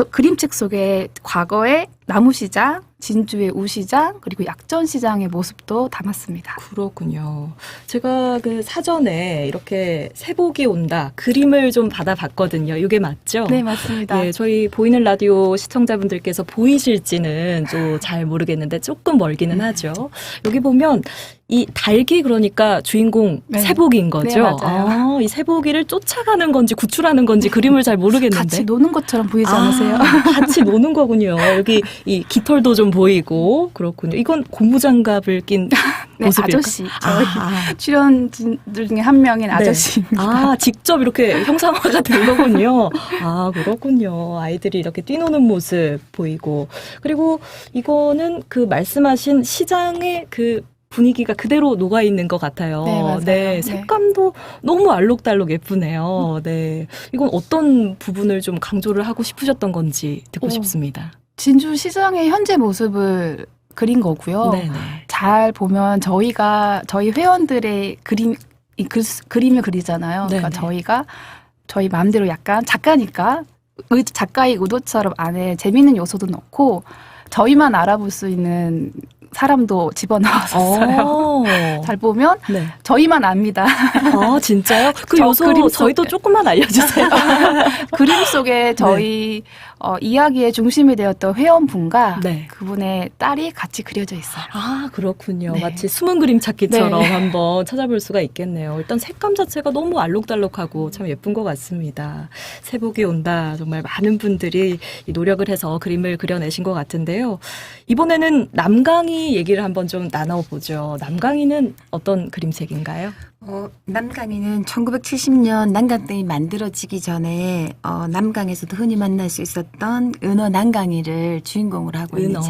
그림책 속에 과거의 나무시장, 진주의 우시장, 그리고 약전시장의 모습도 담았습니다. 그렇군요. 제가 그 사전에 이렇게 새복이 온다 그림을 좀 받아봤거든요. 이게 맞죠? 네, 맞습니다. 예, 저희 보이는 라디오 시청자분들께서 보이실지는 또 잘 모르겠는데 조금 멀기는 하죠. 여기 보면 이 닭이 그러니까 주인공 네. 새복인 거죠. 네, 맞아요. 이 새복이를 쫓아가는 건지 구출하는 건지 그림을 잘 모르겠는데. 같이 노는 것처럼 보이지 않으세요? 같이 노는 거군요. 여기 이 깃털도 좀 보이고 그렇군요. 이건 고무장갑을 낀 네, 모습일까? 아저씨. 저희 출연진들 중에 한 명인 아저씨입니다. 직접 이렇게 형상화가 된 거군요. 그렇군요. 아이들이 이렇게 뛰노는 모습 보이고. 그리고 이거는 그 말씀하신 시장의 그 분위기가 그대로 녹아있는 것 같아요. 네, 맞아요. 네, 색감도 너무 알록달록 예쁘네요. 네. 이건 어떤 부분을 좀 강조를 하고 싶으셨던 건지 듣고 싶습니다. 진주시장의 현재 모습을 그린 거고요. 네네. 잘 보면 저희 회원들의 그림을 그리잖아요. 그러니까 네네. 저희 마음대로 약간 작가니까 작가의 의도처럼 안에 재미있는 요소도 넣고 저희만 알아볼 수 있는 사람도 집어넣었었어요. 오. 잘 보면 네. 저희만 압니다. 아, 진짜요? 그 저 요소 그림 속- 저희도 조금만 알려주세요. 그림 속에 저희 이야기의 중심이 되었던 회원분과 네. 그분의 딸이 같이 그려져 있어요. 아, 그렇군요. 네. 마치 숨은 그림 찾기처럼 네. 한번 찾아볼 수가 있겠네요. 일단 색감 자체가 너무 알록달록하고 참 예쁜 것 같습니다. 새복이 온다. 정말 많은 분들이 이 노력을 해서 그림을 그려내신 것 같은데요. 이번에는 남강이 얘기를 한번 좀 나눠보죠. 남강이는 어떤 그림책인가요? 남강이는 1970년 난강댐이 만들어지기 전에 남강에서도 흔히 만날 수 있었던 은어 난강이를 주인공으로 하고 있는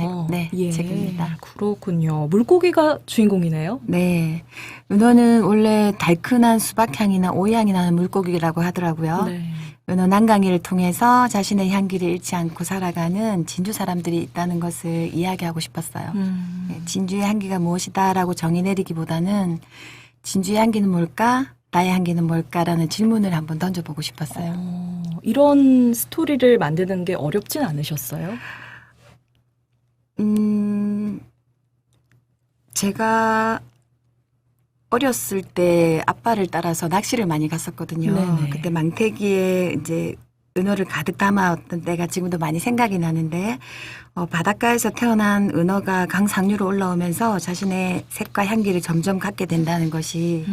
책입니다. 그렇군요. 물고기가 주인공이네요. 네, 은어는 원래 달큰한 수박향이나 오이향이 나는 물고기라고 하더라고요. 네. 은어 난강이를 통해서 자신의 향기를 잃지 않고 살아가는 진주 사람들이 있다는 것을 이야기하고 싶었어요. 네, 진주의 향기가 무엇이다라고 정의 내리기보다는 진주의 향기는 뭘까? 나의 향기는 뭘까라는 질문을 한번 던져보고 싶었어요. 이런 스토리를 만드는 게 어렵진 않으셨어요? 제가 어렸을 때 아빠를 따라서 낚시를 많이 갔었거든요. 네네. 그때 망태기에 이제 은어를 가득 담아왔던 때가 지금도 많이 생각이 나는데 바닷가에서 태어난 은어가 강 상류로 올라오면서 자신의 색과 향기를 점점 갖게 된다는 것이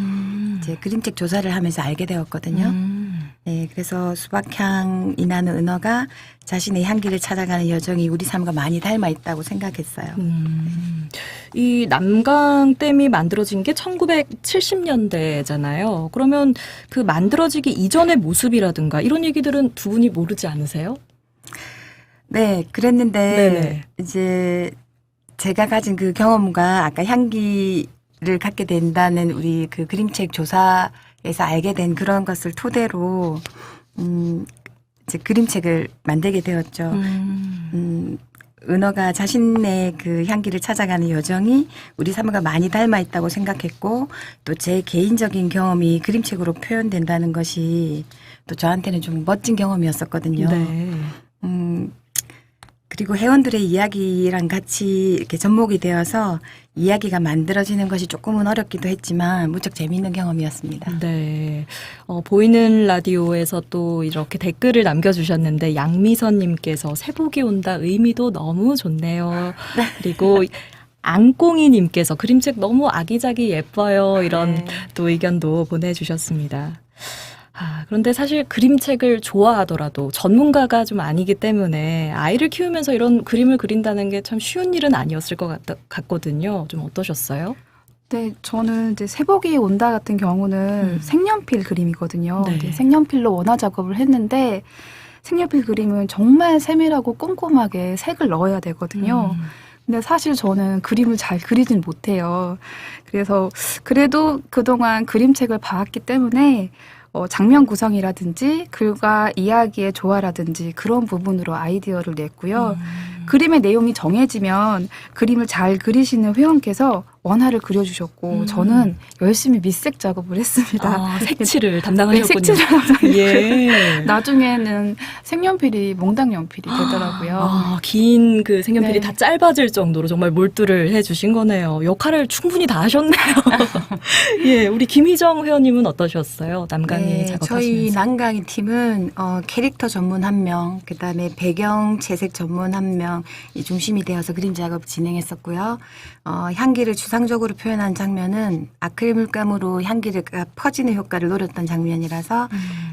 이제 그림책 조사를 하면서 알게 되었거든요. 네, 그래서 수박향이 나는 은어가 자신의 향기를 찾아가는 여정이 우리 삶과 많이 닮아 있다고 생각했어요. 이 남강댐이 만들어진 게 1970년대잖아요. 그러면 그 만들어지기 이전의 모습이라든가 이런 얘기들은 두 분이 모르지 않으세요? 네, 그랬는데 네네. 이제 제가 가진 그 경험과 아까 향기를 갖게 된다는 우리 그 그림책 조사에서 알게 된 그런 것을 토대로 이제 그림책을 만들게 되었죠. 은어가 자신의 그 향기를 찾아가는 여정이 우리 삶과 많이 닮아 있다고 생각했고 또 제 개인적인 경험이 그림책으로 표현된다는 것이 또 저한테는 좀 멋진 경험이었었거든요. 네. 그리고 회원들의 이야기랑 같이 이렇게 접목이 되어서 이야기가 만들어지는 것이 조금은 어렵기도 했지만 무척 재미있는 경험이었습니다. 네. 보이는 라디오에서 또 이렇게 댓글을 남겨주셨는데 양미선님께서 새복이 온다 의미도 너무 좋네요. 그리고 앙꽁이님께서 그림책 너무 아기자기 예뻐요. 이런 또 의견도 보내주셨습니다. 그런데 사실 그림책을 좋아하더라도 전문가가 좀 아니기 때문에 아이를 키우면서 이런 그림을 그린다는 게 참 쉬운 일은 아니었을 것 같거든요. 좀 어떠셨어요? 네, 저는 이제 새복이 온다 같은 경우는 색연필 그림이거든요. 네. 이제 색연필로 원화 작업을 했는데 색연필 그림은 정말 세밀하고 꼼꼼하게 색을 넣어야 되거든요. 근데 사실 저는 그림을 잘 그리진 못해요. 그래서 그래도 그동안 그림책을 봐왔기 때문에 장면 구성이라든지 글과 이야기의 조화라든지 그런 부분으로 아이디어를 냈고요. 그림의 내용이 정해지면 그림을 잘 그리시는 회원께서 원화를 그려주셨고 저는 열심히 밑색 작업을 했습니다. 색칠을 네, 담당하셨군요. 색칠을 담당했어요. 예. 나중에는 색연필이 몽당연필이 되더라고요. 긴 그 색연필이 네. 다 짧아질 정도로 정말 몰두를 해주신 거네요. 역할을 충분히 다 하셨네요. 예, 우리 김희정 회원님은 어떠셨어요? 남강이 작업하시면서. 저희 난강이 팀은 캐릭터 전문 1명, 그다음에 배경 채색 전문 1명 이 중심이 되어서 그림 작업 진행했었고요. 향기를 추상적으로 표현한 장면은 아크릴 물감으로 향기를 퍼지는 효과를 노렸던 장면이라서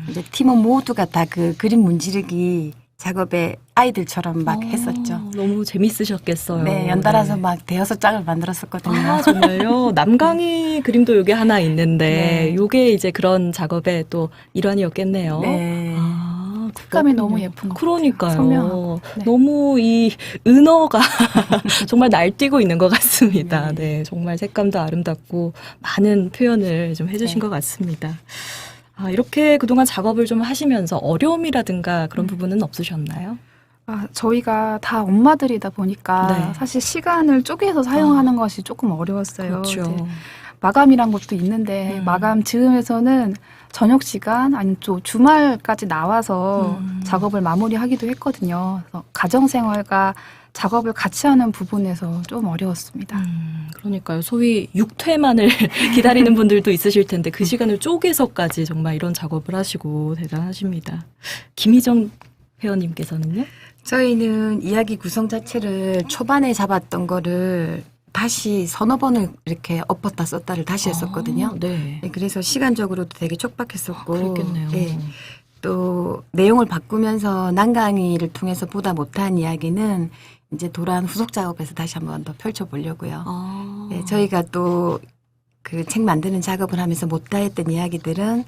이제 팀원 모두가 다 그 그림 문지르기 작업에 아이들처럼 막 했었죠. 너무 재밌으셨겠어요. 네, 연달아서 막 대여섯 장을 만들었었거든요. 정말요? 남강이 그림도 요게 하나 있는데 요게 이제 그런 작업의 또 일환이었겠네요. 네. 색감이 너무 예쁜 것 그러니까요. 같아요. 선명하고. 네. 너무 이 은어가 정말 날뛰고 있는 것 같습니다. 네, 정말 색감도 아름답고 많은 표현을 좀 해주신 것 같습니다. 이렇게 그동안 작업을 좀 하시면서 어려움이라든가 그런 부분은 없으셨나요? 저희가 다 엄마들이다 보니까 사실 시간을 쪼개서 사용하는 것이 조금 어려웠어요. 그렇죠. 이제 마감이란 것도 있는데 마감 즈음에서는 저녁 시간 아니면 또 주말까지 나와서 작업을 마무리하기도 했거든요. 그래서 가정생활과 작업을 같이 하는 부분에서 좀 어려웠습니다. 그러니까요. 소위 6퇴만을 기다리는 분들도 있으실 텐데 그 시간을 쪼개서까지 정말 이런 작업을 하시고 대단하십니다. 김희정 회원님께서는요? 저희는 이야기 구성 자체를 초반에 잡았던 거를 다시 서너 번을 이렇게 엎었다 썼다를 다시 했었거든요. 네. 네, 그래서 시간적으로도 되게 촉박했었고, 그렇겠네요. 네, 또 내용을 바꾸면서 난강이를 통해서 보다 못한 이야기는 이제 도란 후속 작업에서 다시 한번 더 펼쳐보려고요. 네, 저희가 또 그 책 만드는 작업을 하면서 못다 했던 이야기들은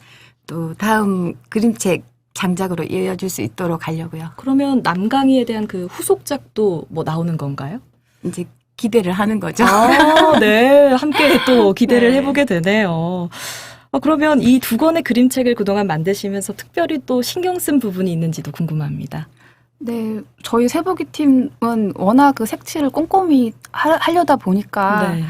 또 다음 그림책 장작으로 이어질 수 있도록 하려고요. 그러면 남강이에 대한 그 후속작도 뭐 나오는 건가요? 이제 기대를 하는 거죠. 네. 함께 또 기대를 네. 해보게 되네요. 그러면 이 두 권의 그림책을 그동안 만드시면서 특별히 또 신경 쓴 부분이 있는지도 궁금합니다. 네, 저희 세보기 팀은 워낙 그 색칠을 꼼꼼히 하려다 보니까 네.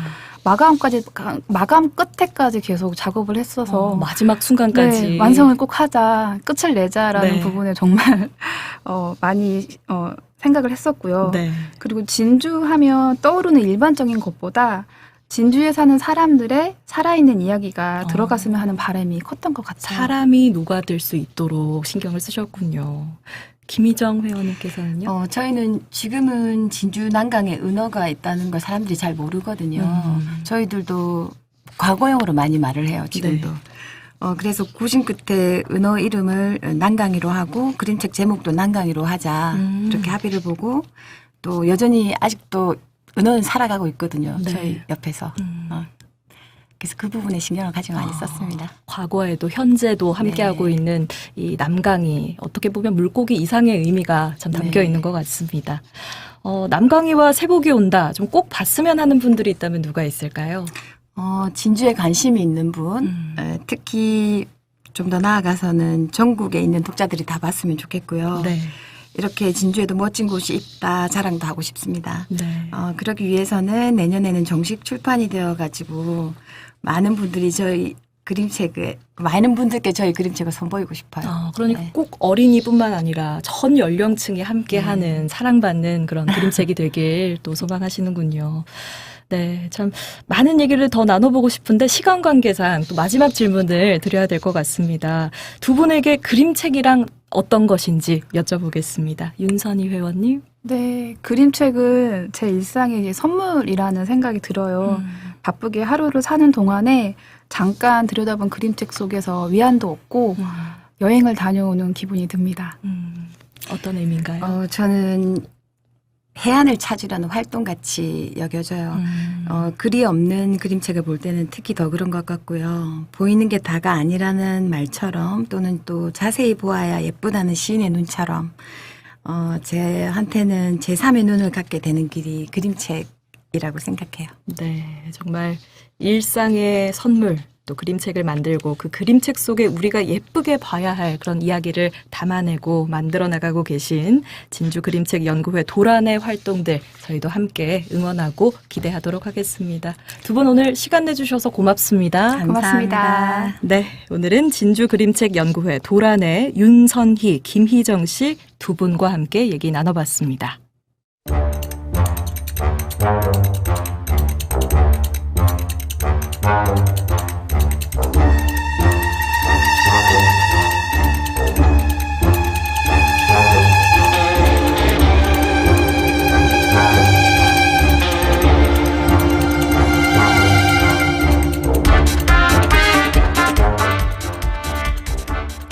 마감 끝에까지 계속 작업을 했어서 마지막 순간까지 네, 완성을 꼭 하자, 끝을 내자라는 네. 부분에 정말 많이 생각을 했었고요. 네. 그리고 진주하면 떠오르는 일반적인 것보다 진주에 사는 사람들의 살아있는 이야기가 들어갔으면 하는 바람이 컸던 것 같아요. 사람이 녹아들 수 있도록 신경을 쓰셨군요. 김희정 회원님께서는요? 저희는 지금은 진주 난강에 은어가 있다는 걸 사람들이 잘 모르거든요. 저희들도 과거형으로 많이 말을 해요, 지금도. 네. 그래서 고심 끝에 은어 이름을 난강이로 하고 그림책 제목도 난강이로 하자. 이렇게 합의를 보고 또 여전히 아직도 은어는 살아가고 있거든요. 네. 저희 옆에서. 그래서 그 부분에 신경을 가지고 많이 썼습니다. 과거에도 현재도 함께하고 네. 있는 이 남강이 어떻게 보면 물고기 이상의 의미가 참 담겨 네. 있는 것 같습니다. 남강이와 세복이 온다. 좀 꼭 봤으면 하는 분들이 있다면 누가 있을까요? 진주에 관심이 있는 분, 특히 좀 더 나아가서는 전국에 있는 독자들이 다 봤으면 좋겠고요. 네. 이렇게 진주에도 멋진 곳이 있다 자랑도 하고 싶습니다. 네. 그러기 위해서는 내년에는 정식 출판이 되어가지고 많은 분들이 많은 분들께 저희 그림책을 선보이고 싶어요. 그러니까 네. 꼭 어린이뿐만 아니라 전 연령층이 함께하는 사랑받는 그런 그림책이 되길 또 소망하시는군요. 네, 참 많은 얘기를 더 나눠보고 싶은데 시간 관계상 또 마지막 질문을 드려야 될 것 같습니다. 두 분에게 그림책이랑 어떤 것인지 여쭤보겠습니다. 윤선희 회원님. 네, 그림책은 제 일상의 이제 선물이라는 생각이 들어요. 바쁘게 하루를 사는 동안에 잠깐 들여다본 그림책 속에서 위안도 얻고 여행을 다녀오는 기분이 듭니다. 어떤 의미인가요? 저는 해안을 찾으려는 활동같이 여겨져요. 글이 없는 그림책을 볼 때는 특히 더 그런 것 같고요. 보이는 게 다가 아니라는 말처럼 또는 또 자세히 보아야 예쁘다는 시인의 눈처럼 제한테는 제3의 눈을 갖게 되는 길이 그림책이라고 생각해요. 네, 정말 일상의 선물, 또 그림책을 만들고 그 그림책 속에 우리가 예쁘게 봐야 할 그런 이야기를 담아내고 만들어 나가고 계신 진주그림책연구회 도란의 활동들 저희도 함께 응원하고 기대하도록 하겠습니다. 두 분 오늘 시간 내주셔서 고맙습니다. 고맙습니다. 네, 오늘은 진주그림책연구회 도란의 윤선희, 김희정 씨 두 분과 함께 얘기 나눠봤습니다.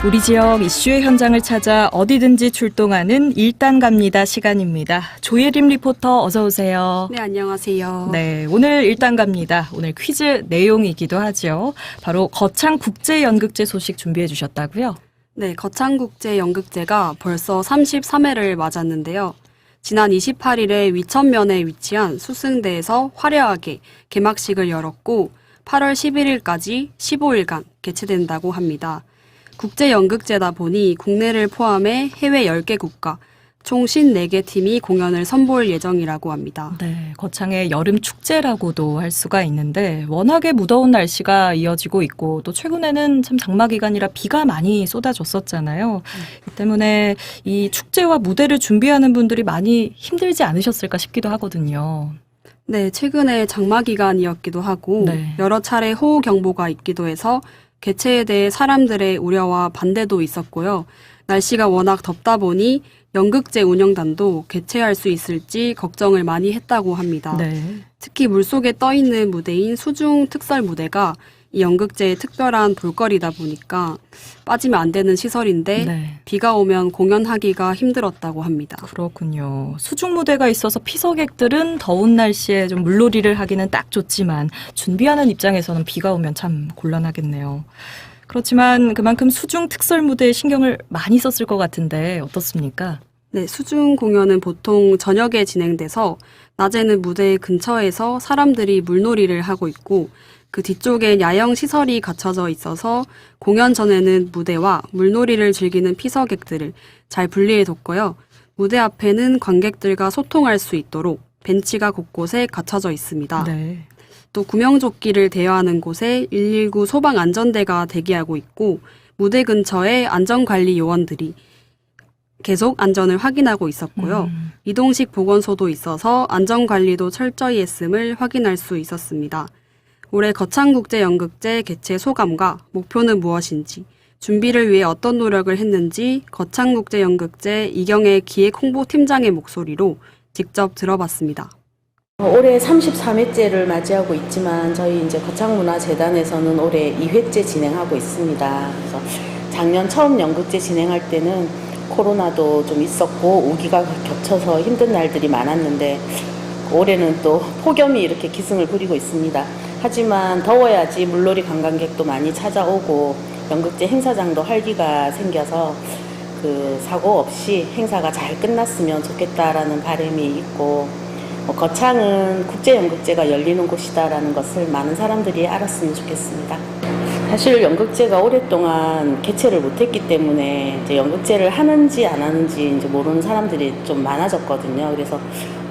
우리 지역 이슈의 현장을 찾아 어디든지 출동하는 일단 갑니다 시간입니다. 조예림 리포터 어서 오세요. 네, 안녕하세요. 네, 오늘 일단 갑니다. 오늘 퀴즈 내용이기도 하죠. 바로 거창국제연극제 소식 준비해 주셨다고요? 네, 거창국제연극제가 벌써 33회를 맞았는데요. 지난 28일에 위천면에 위치한 수승대에서 화려하게 개막식을 열었고 8월 11일까지 15일간 개최된다고 합니다. 국제연극제다 보니 국내를 포함해 해외 10개 국가, 총 54개 팀이 공연을 선보일 예정이라고 합니다. 네, 거창의 여름 축제라고도 할 수가 있는데 워낙에 무더운 날씨가 이어지고 있고 또 최근에는 참 장마 기간이라 비가 많이 쏟아졌었잖아요. 이 때문에 이 축제와 무대를 준비하는 분들이 많이 힘들지 않으셨을까 싶기도 하거든요. 네, 최근에 장마 기간이었기도 하고 네. 여러 차례 호우 경보가 있기도 해서 개최에 대해 사람들의 우려와 반대도 있었고요. 날씨가 워낙 덥다 보니 연극제 운영단도 개최할 수 있을지 걱정을 많이 했다고 합니다. 네. 특히 물속에 떠있는 무대인 수중 특설 무대가 이 연극제의 특별한 볼거리다 보니까 빠지면 안 되는 시설인데 네. 비가 오면 공연하기가 힘들었다고 합니다. 그렇군요. 수중 무대가 있어서 피서객들은 더운 날씨에 좀 물놀이를 하기는 딱 좋지만 준비하는 입장에서는 비가 오면 참 곤란하겠네요. 그렇지만 그만큼 수중 특설 무대에 신경을 많이 썼을 것 같은데 어떻습니까? 네, 수중 공연은 보통 저녁에 진행돼서 낮에는 무대 근처에서 사람들이 물놀이를 하고 있고 그 뒤쪽엔 야영 시설이 갖춰져 있어서 공연 전에는 무대와 물놀이를 즐기는 피서객들을 잘 분리해뒀고요. 무대 앞에는 관객들과 소통할 수 있도록 벤치가 곳곳에 갖춰져 있습니다. 네. 또 구명조끼를 대여하는 곳에 119 소방안전대가 대기하고 있고 무대 근처에 안전관리 요원들이 계속 안전을 확인하고 있었고요. 이동식 보건소도 있어서 안전관리도 철저히 했음을 확인할 수 있었습니다. 올해 거창국제연극제 개최 소감과 목표는 무엇인지, 준비를 위해 어떤 노력을 했는지 거창국제연극제 이경애 기획홍보팀장의 목소리로 직접 들어봤습니다. 올해 33회째를 맞이하고 있지만 저희 이제 거창문화재단에서는 올해 2회째 진행하고 있습니다. 그래서 작년 처음 연극제 진행할 때는 코로나도 좀 있었고 우기가 겹쳐서 힘든 날들이 많았는데 올해는 또 폭염이 이렇게 기승을 부리고 있습니다. 하지만 더워야지 물놀이 관광객도 많이 찾아오고 연극제 행사장도 활기가 생겨서 그 사고 없이 행사가 잘 끝났으면 좋겠다라는 바람이 있고 거창은 국제연극제가 열리는 곳이다라는 것을 많은 사람들이 알았으면 좋겠습니다. 사실 연극제가 오랫동안 개최를 못했기 때문에 이제 연극제를 하는지 안 하는지 이제 모르는 사람들이 좀 많아졌거든요. 그래서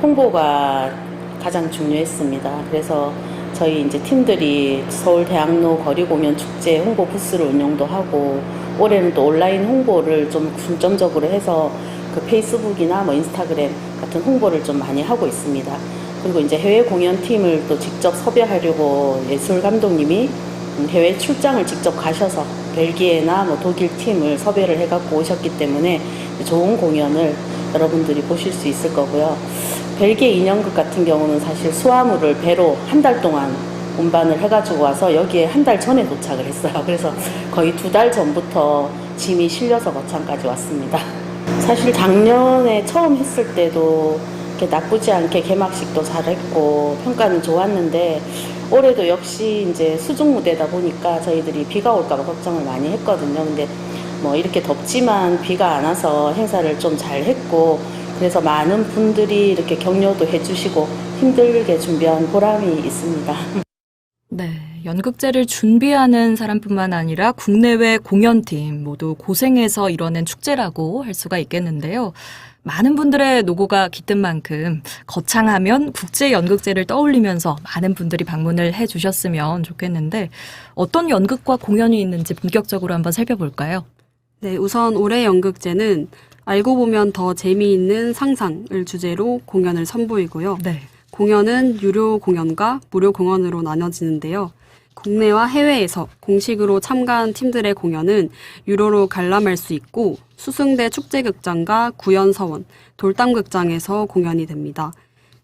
홍보가 가장 중요했습니다. 그래서 저희 이제 팀들이 서울대학로 거리공연 축제 홍보 부스를 운영도 하고 올해는 또 온라인 홍보를 좀 중점적으로 해서 그 페이스북이나 뭐 인스타그램 같은 홍보를 좀 많이 하고 있습니다. 그리고 이제 해외 공연팀을 또 직접 섭외하려고 예술 감독님이 해외 출장을 직접 가셔서 벨기에나 뭐 독일 팀을 섭외를 해갖고 오셨기 때문에 좋은 공연을 여러분들이 보실 수 있을 거고요. 벨기에 인형극 같은 경우는 사실 수화물을 배로 한 달 동안 운반을 해가지고 와서 여기에 한 달 전에 도착을 했어요. 그래서 거의 2달 전부터 짐이 실려서 거창까지 왔습니다. 사실 작년에 처음 했을 때도 이렇게 나쁘지 않게 개막식도 잘했고 평가는 좋았는데 올해도 역시 이제 수중 무대다 보니까 저희들이 비가 올까봐 걱정을 많이 했거든요. 근데 뭐 이렇게 덥지만 비가 안 와서 행사를 좀 잘 했고 그래서 많은 분들이 이렇게 격려도 해주시고 힘들게 준비한 보람이 있습니다. 네, 연극제를 준비하는 사람뿐만 아니라 국내외 공연팀 모두 고생해서 이뤄낸 축제라고 할 수가 있겠는데요. 많은 분들의 노고가 깃든 만큼 거창하면 국제연극제를 떠올리면서 많은 분들이 방문을 해주셨으면 좋겠는데 어떤 연극과 공연이 있는지 본격적으로 한번 살펴볼까요? 네, 우선 올해 연극제는 알고 보면 더 재미있는 상상을 주제로 공연을 선보이고요. 네. 공연은 유료 공연과 무료 공연으로 나눠지는데요. 국내와 해외에서 공식으로 참가한 팀들의 공연은 유료로 관람할 수 있고 수승대 축제극장과 구연서원, 돌담극장에서 공연이 됩니다.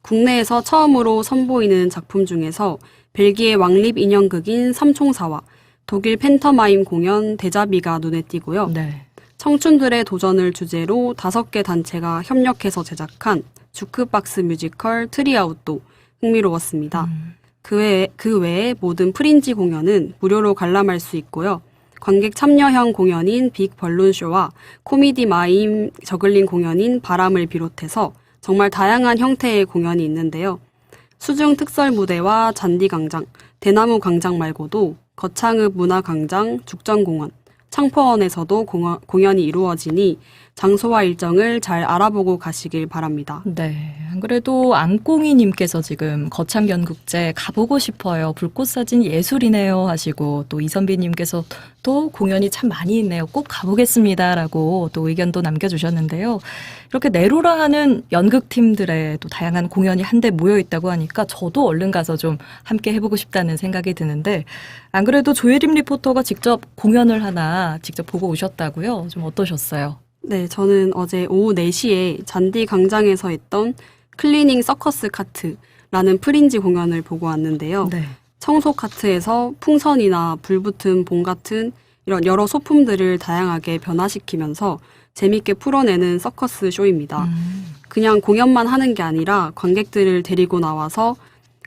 국내에서 처음으로 선보이는 작품 중에서 벨기에 왕립 인형극인 삼총사와 독일 팬터마임 공연 대자비가 눈에 띄고요. 네. 청춘들의 도전을 주제로 5개 단체가 협력해서 제작한 주크박스 뮤지컬 트리아웃도 흥미로웠습니다. 그 외에 모든 프린지 공연은 무료로 관람할 수 있고요. 관객 참여형 공연인 빅 벌룬쇼와 코미디 마임 저글링 공연인 바람을 비롯해서 정말 다양한 형태의 공연이 있는데요. 수중 특설 무대와 잔디광장, 대나무 광장 말고도 거창읍 문화광장, 죽전공원, 창포원에서도 공연이 이루어지니 장소와 일정을 잘 알아보고 가시길 바랍니다. 네. 안 그래도 안꽁이님께서 지금 거창연극제 가보고 싶어요. 불꽃사진 예술이네요 하시고, 또 이선비님께서 또 공연이 참 많이 있네요. 꼭 가보겠습니다라고 또 의견도 남겨주셨는데요. 이렇게 내로라 하는 연극팀들의 또 다양한 공연이 한데 모여 있다고 하니까 저도 얼른 가서 좀 함께 해보고 싶다는 생각이 드는데, 안 그래도 조혜림 리포터가 직접 공연을 하나 직접 보고 오셨다고요? 좀 어떠셨어요? 네, 저는 어제 오후 4시에 잔디 광장에서 했던 클리닝 서커스 카트라는 프린지 공연을 보고 왔는데요. 네. 청소 카트에서 풍선이나 불붙은 봉 같은 이런 여러 소품들을 다양하게 변화시키면서 재밌게 풀어내는 서커스 쇼입니다. 그냥 공연만 하는 게 아니라 관객들을 데리고 나와서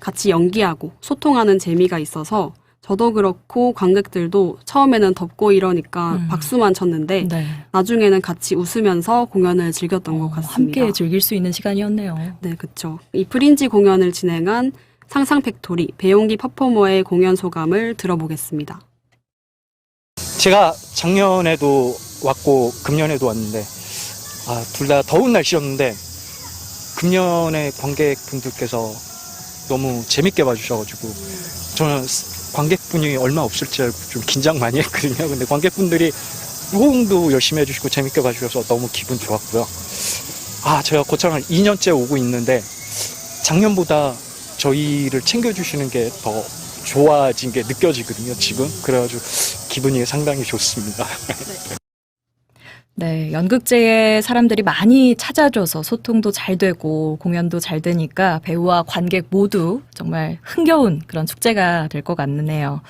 같이 연기하고 소통하는 재미가 있어서 저도 그렇고 관객들도 처음에는 덥고 이러니까 박수만 쳤는데 네. 나중에는 같이 웃으면서 공연을 즐겼던 것 같습니다. 함께 즐길 수 있는 시간이었네요. 네, 그렇죠. 이 프린지 공연을 진행한 상상 팩토리 배용기 퍼포머의 공연 소감을 들어보겠습니다. 제가 작년에도 왔고 금년에도 왔는데 둘 다 더운 날씨였는데 금년에 관객분들께서 너무 재밌게 봐주셔가지고 저는 관객분이 얼마 없을 줄 알고 좀 긴장 많이 했거든요. 근데 관객분들이 호응도 열심히 해주시고 재밌게 봐주셔서 너무 기분 좋았고요. 제가 고창을 2년째 오고 있는데 작년보다 저희를 챙겨주시는 게 더 좋아진 게 느껴지거든요, 지금. 그래가지고 기분이 상당히 좋습니다. 네, 연극제에 사람들이 많이 찾아줘서 소통도 잘 되고 공연도 잘 되니까 배우와 관객 모두 정말 흥겨운 그런 축제가 될 것 같네요.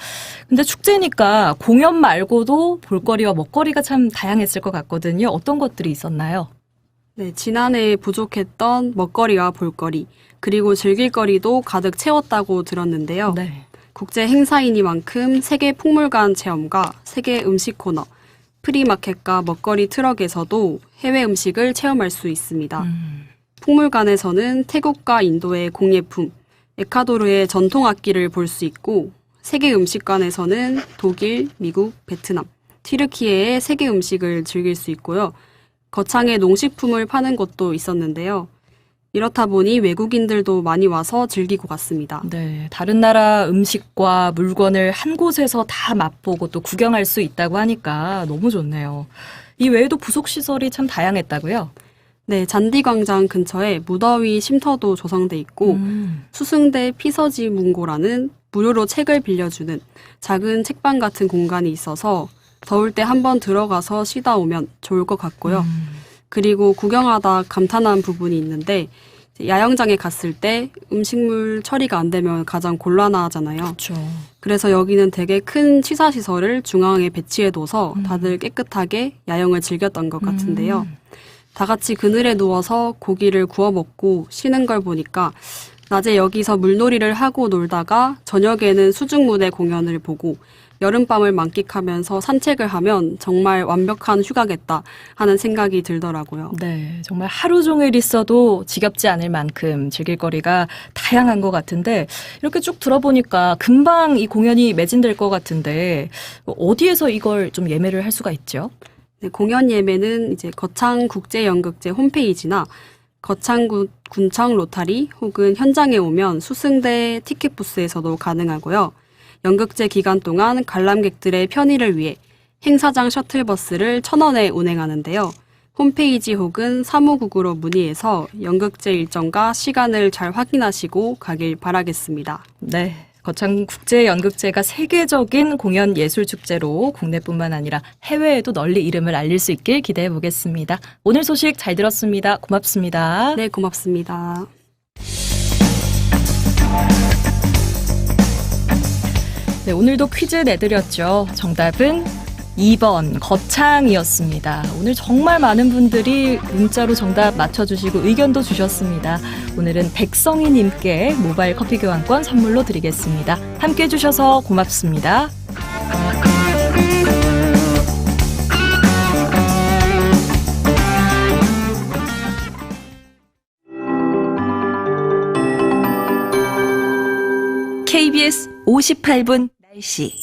근데 축제니까 공연 말고도 볼거리와 먹거리가 참 다양했을 것 같거든요. 어떤 것들이 있었나요? 네, 지난해 부족했던 먹거리와 볼거리, 그리고 즐길거리도 가득 채웠다고 들었는데요. 네. 국제 행사이니만큼 세계 풍물관 체험과 세계 음식 코너, 프리마켓과 먹거리 트럭에서도 해외 음식을 체험할 수 있습니다. 풍물관에서는 태국과 인도의 공예품, 에콰도르의 전통 악기를 볼 수 있고, 세계 음식관에서는 독일, 미국, 베트남, 튀르키예의 세계 음식을 즐길 수 있고요. 거창의 농식품을 파는 곳도 있었는데요. 이렇다 보니 외국인들도 많이 와서 즐기고 갔습니다. 네, 다른 나라 음식과 물건을 한 곳에서 다 맛보고 또 구경할 수 있다고 하니까 너무 좋네요. 이 외에도 부속시설이 참 다양했다고요? 네, 잔디광장 근처에 무더위 쉼터도 조성돼 있고 수승대 피서지 문고라는 무료로 책을 빌려주는 작은 책방 같은 공간이 있어서 더울 때 한번 들어가서 쉬다 오면 좋을 것 같고요. 그리고 구경하다 감탄한 부분이 있는데 야영장에 갔을 때 음식물 처리가 안 되면 가장 곤란하잖아요. 그렇죠. 그래서 여기는 되게 큰 취사시설을 중앙에 배치해둬서 다들 깨끗하게 야영을 즐겼던 것 같은데요. 다 같이 그늘에 누워서 고기를 구워 먹고 쉬는 걸 보니까 낮에 여기서 물놀이를 하고 놀다가 저녁에는 수중무대 공연을 보고 여름밤을 만끽하면서 산책을 하면 정말 완벽한 휴가겠다 하는 생각이 들더라고요. 네, 정말 하루 종일 있어도 지겹지 않을 만큼 즐길 거리가 다양한 것 같은데 이렇게 쭉 들어보니까 금방 이 공연이 매진될 것 같은데 어디에서 이걸 좀 예매를 할 수가 있죠? 네, 공연 예매는 이제 거창국제연극제 홈페이지나 거창군청 로타리 혹은 현장에 오면 수승대 티켓 부스에서도 가능하고요. 연극제 기간 동안 관람객들의 편의를 위해 행사장 셔틀버스를 1,000원에 운행하는데요. 홈페이지 혹은 사무국으로 문의해서 연극제 일정과 시간을 잘 확인하시고 가길 바라겠습니다. 네. 거창국제연극제가 세계적인 공연 예술축제로 국내뿐만 아니라 해외에도 널리 이름을 알릴 수 있길 기대해 보겠습니다. 오늘 소식 잘 들었습니다. 고맙습니다. 네, 고맙습니다. 네, 오늘도 퀴즈 내드렸죠. 정답은 2번 거창이었습니다. 오늘 정말 많은 분들이 문자로 정답 맞춰주시고 의견도 주셨습니다. 오늘은 백성희님께 모바일 커피 교환권 선물로 드리겠습니다. 함께해 주셔서 고맙습니다. KBS 58분 날씨.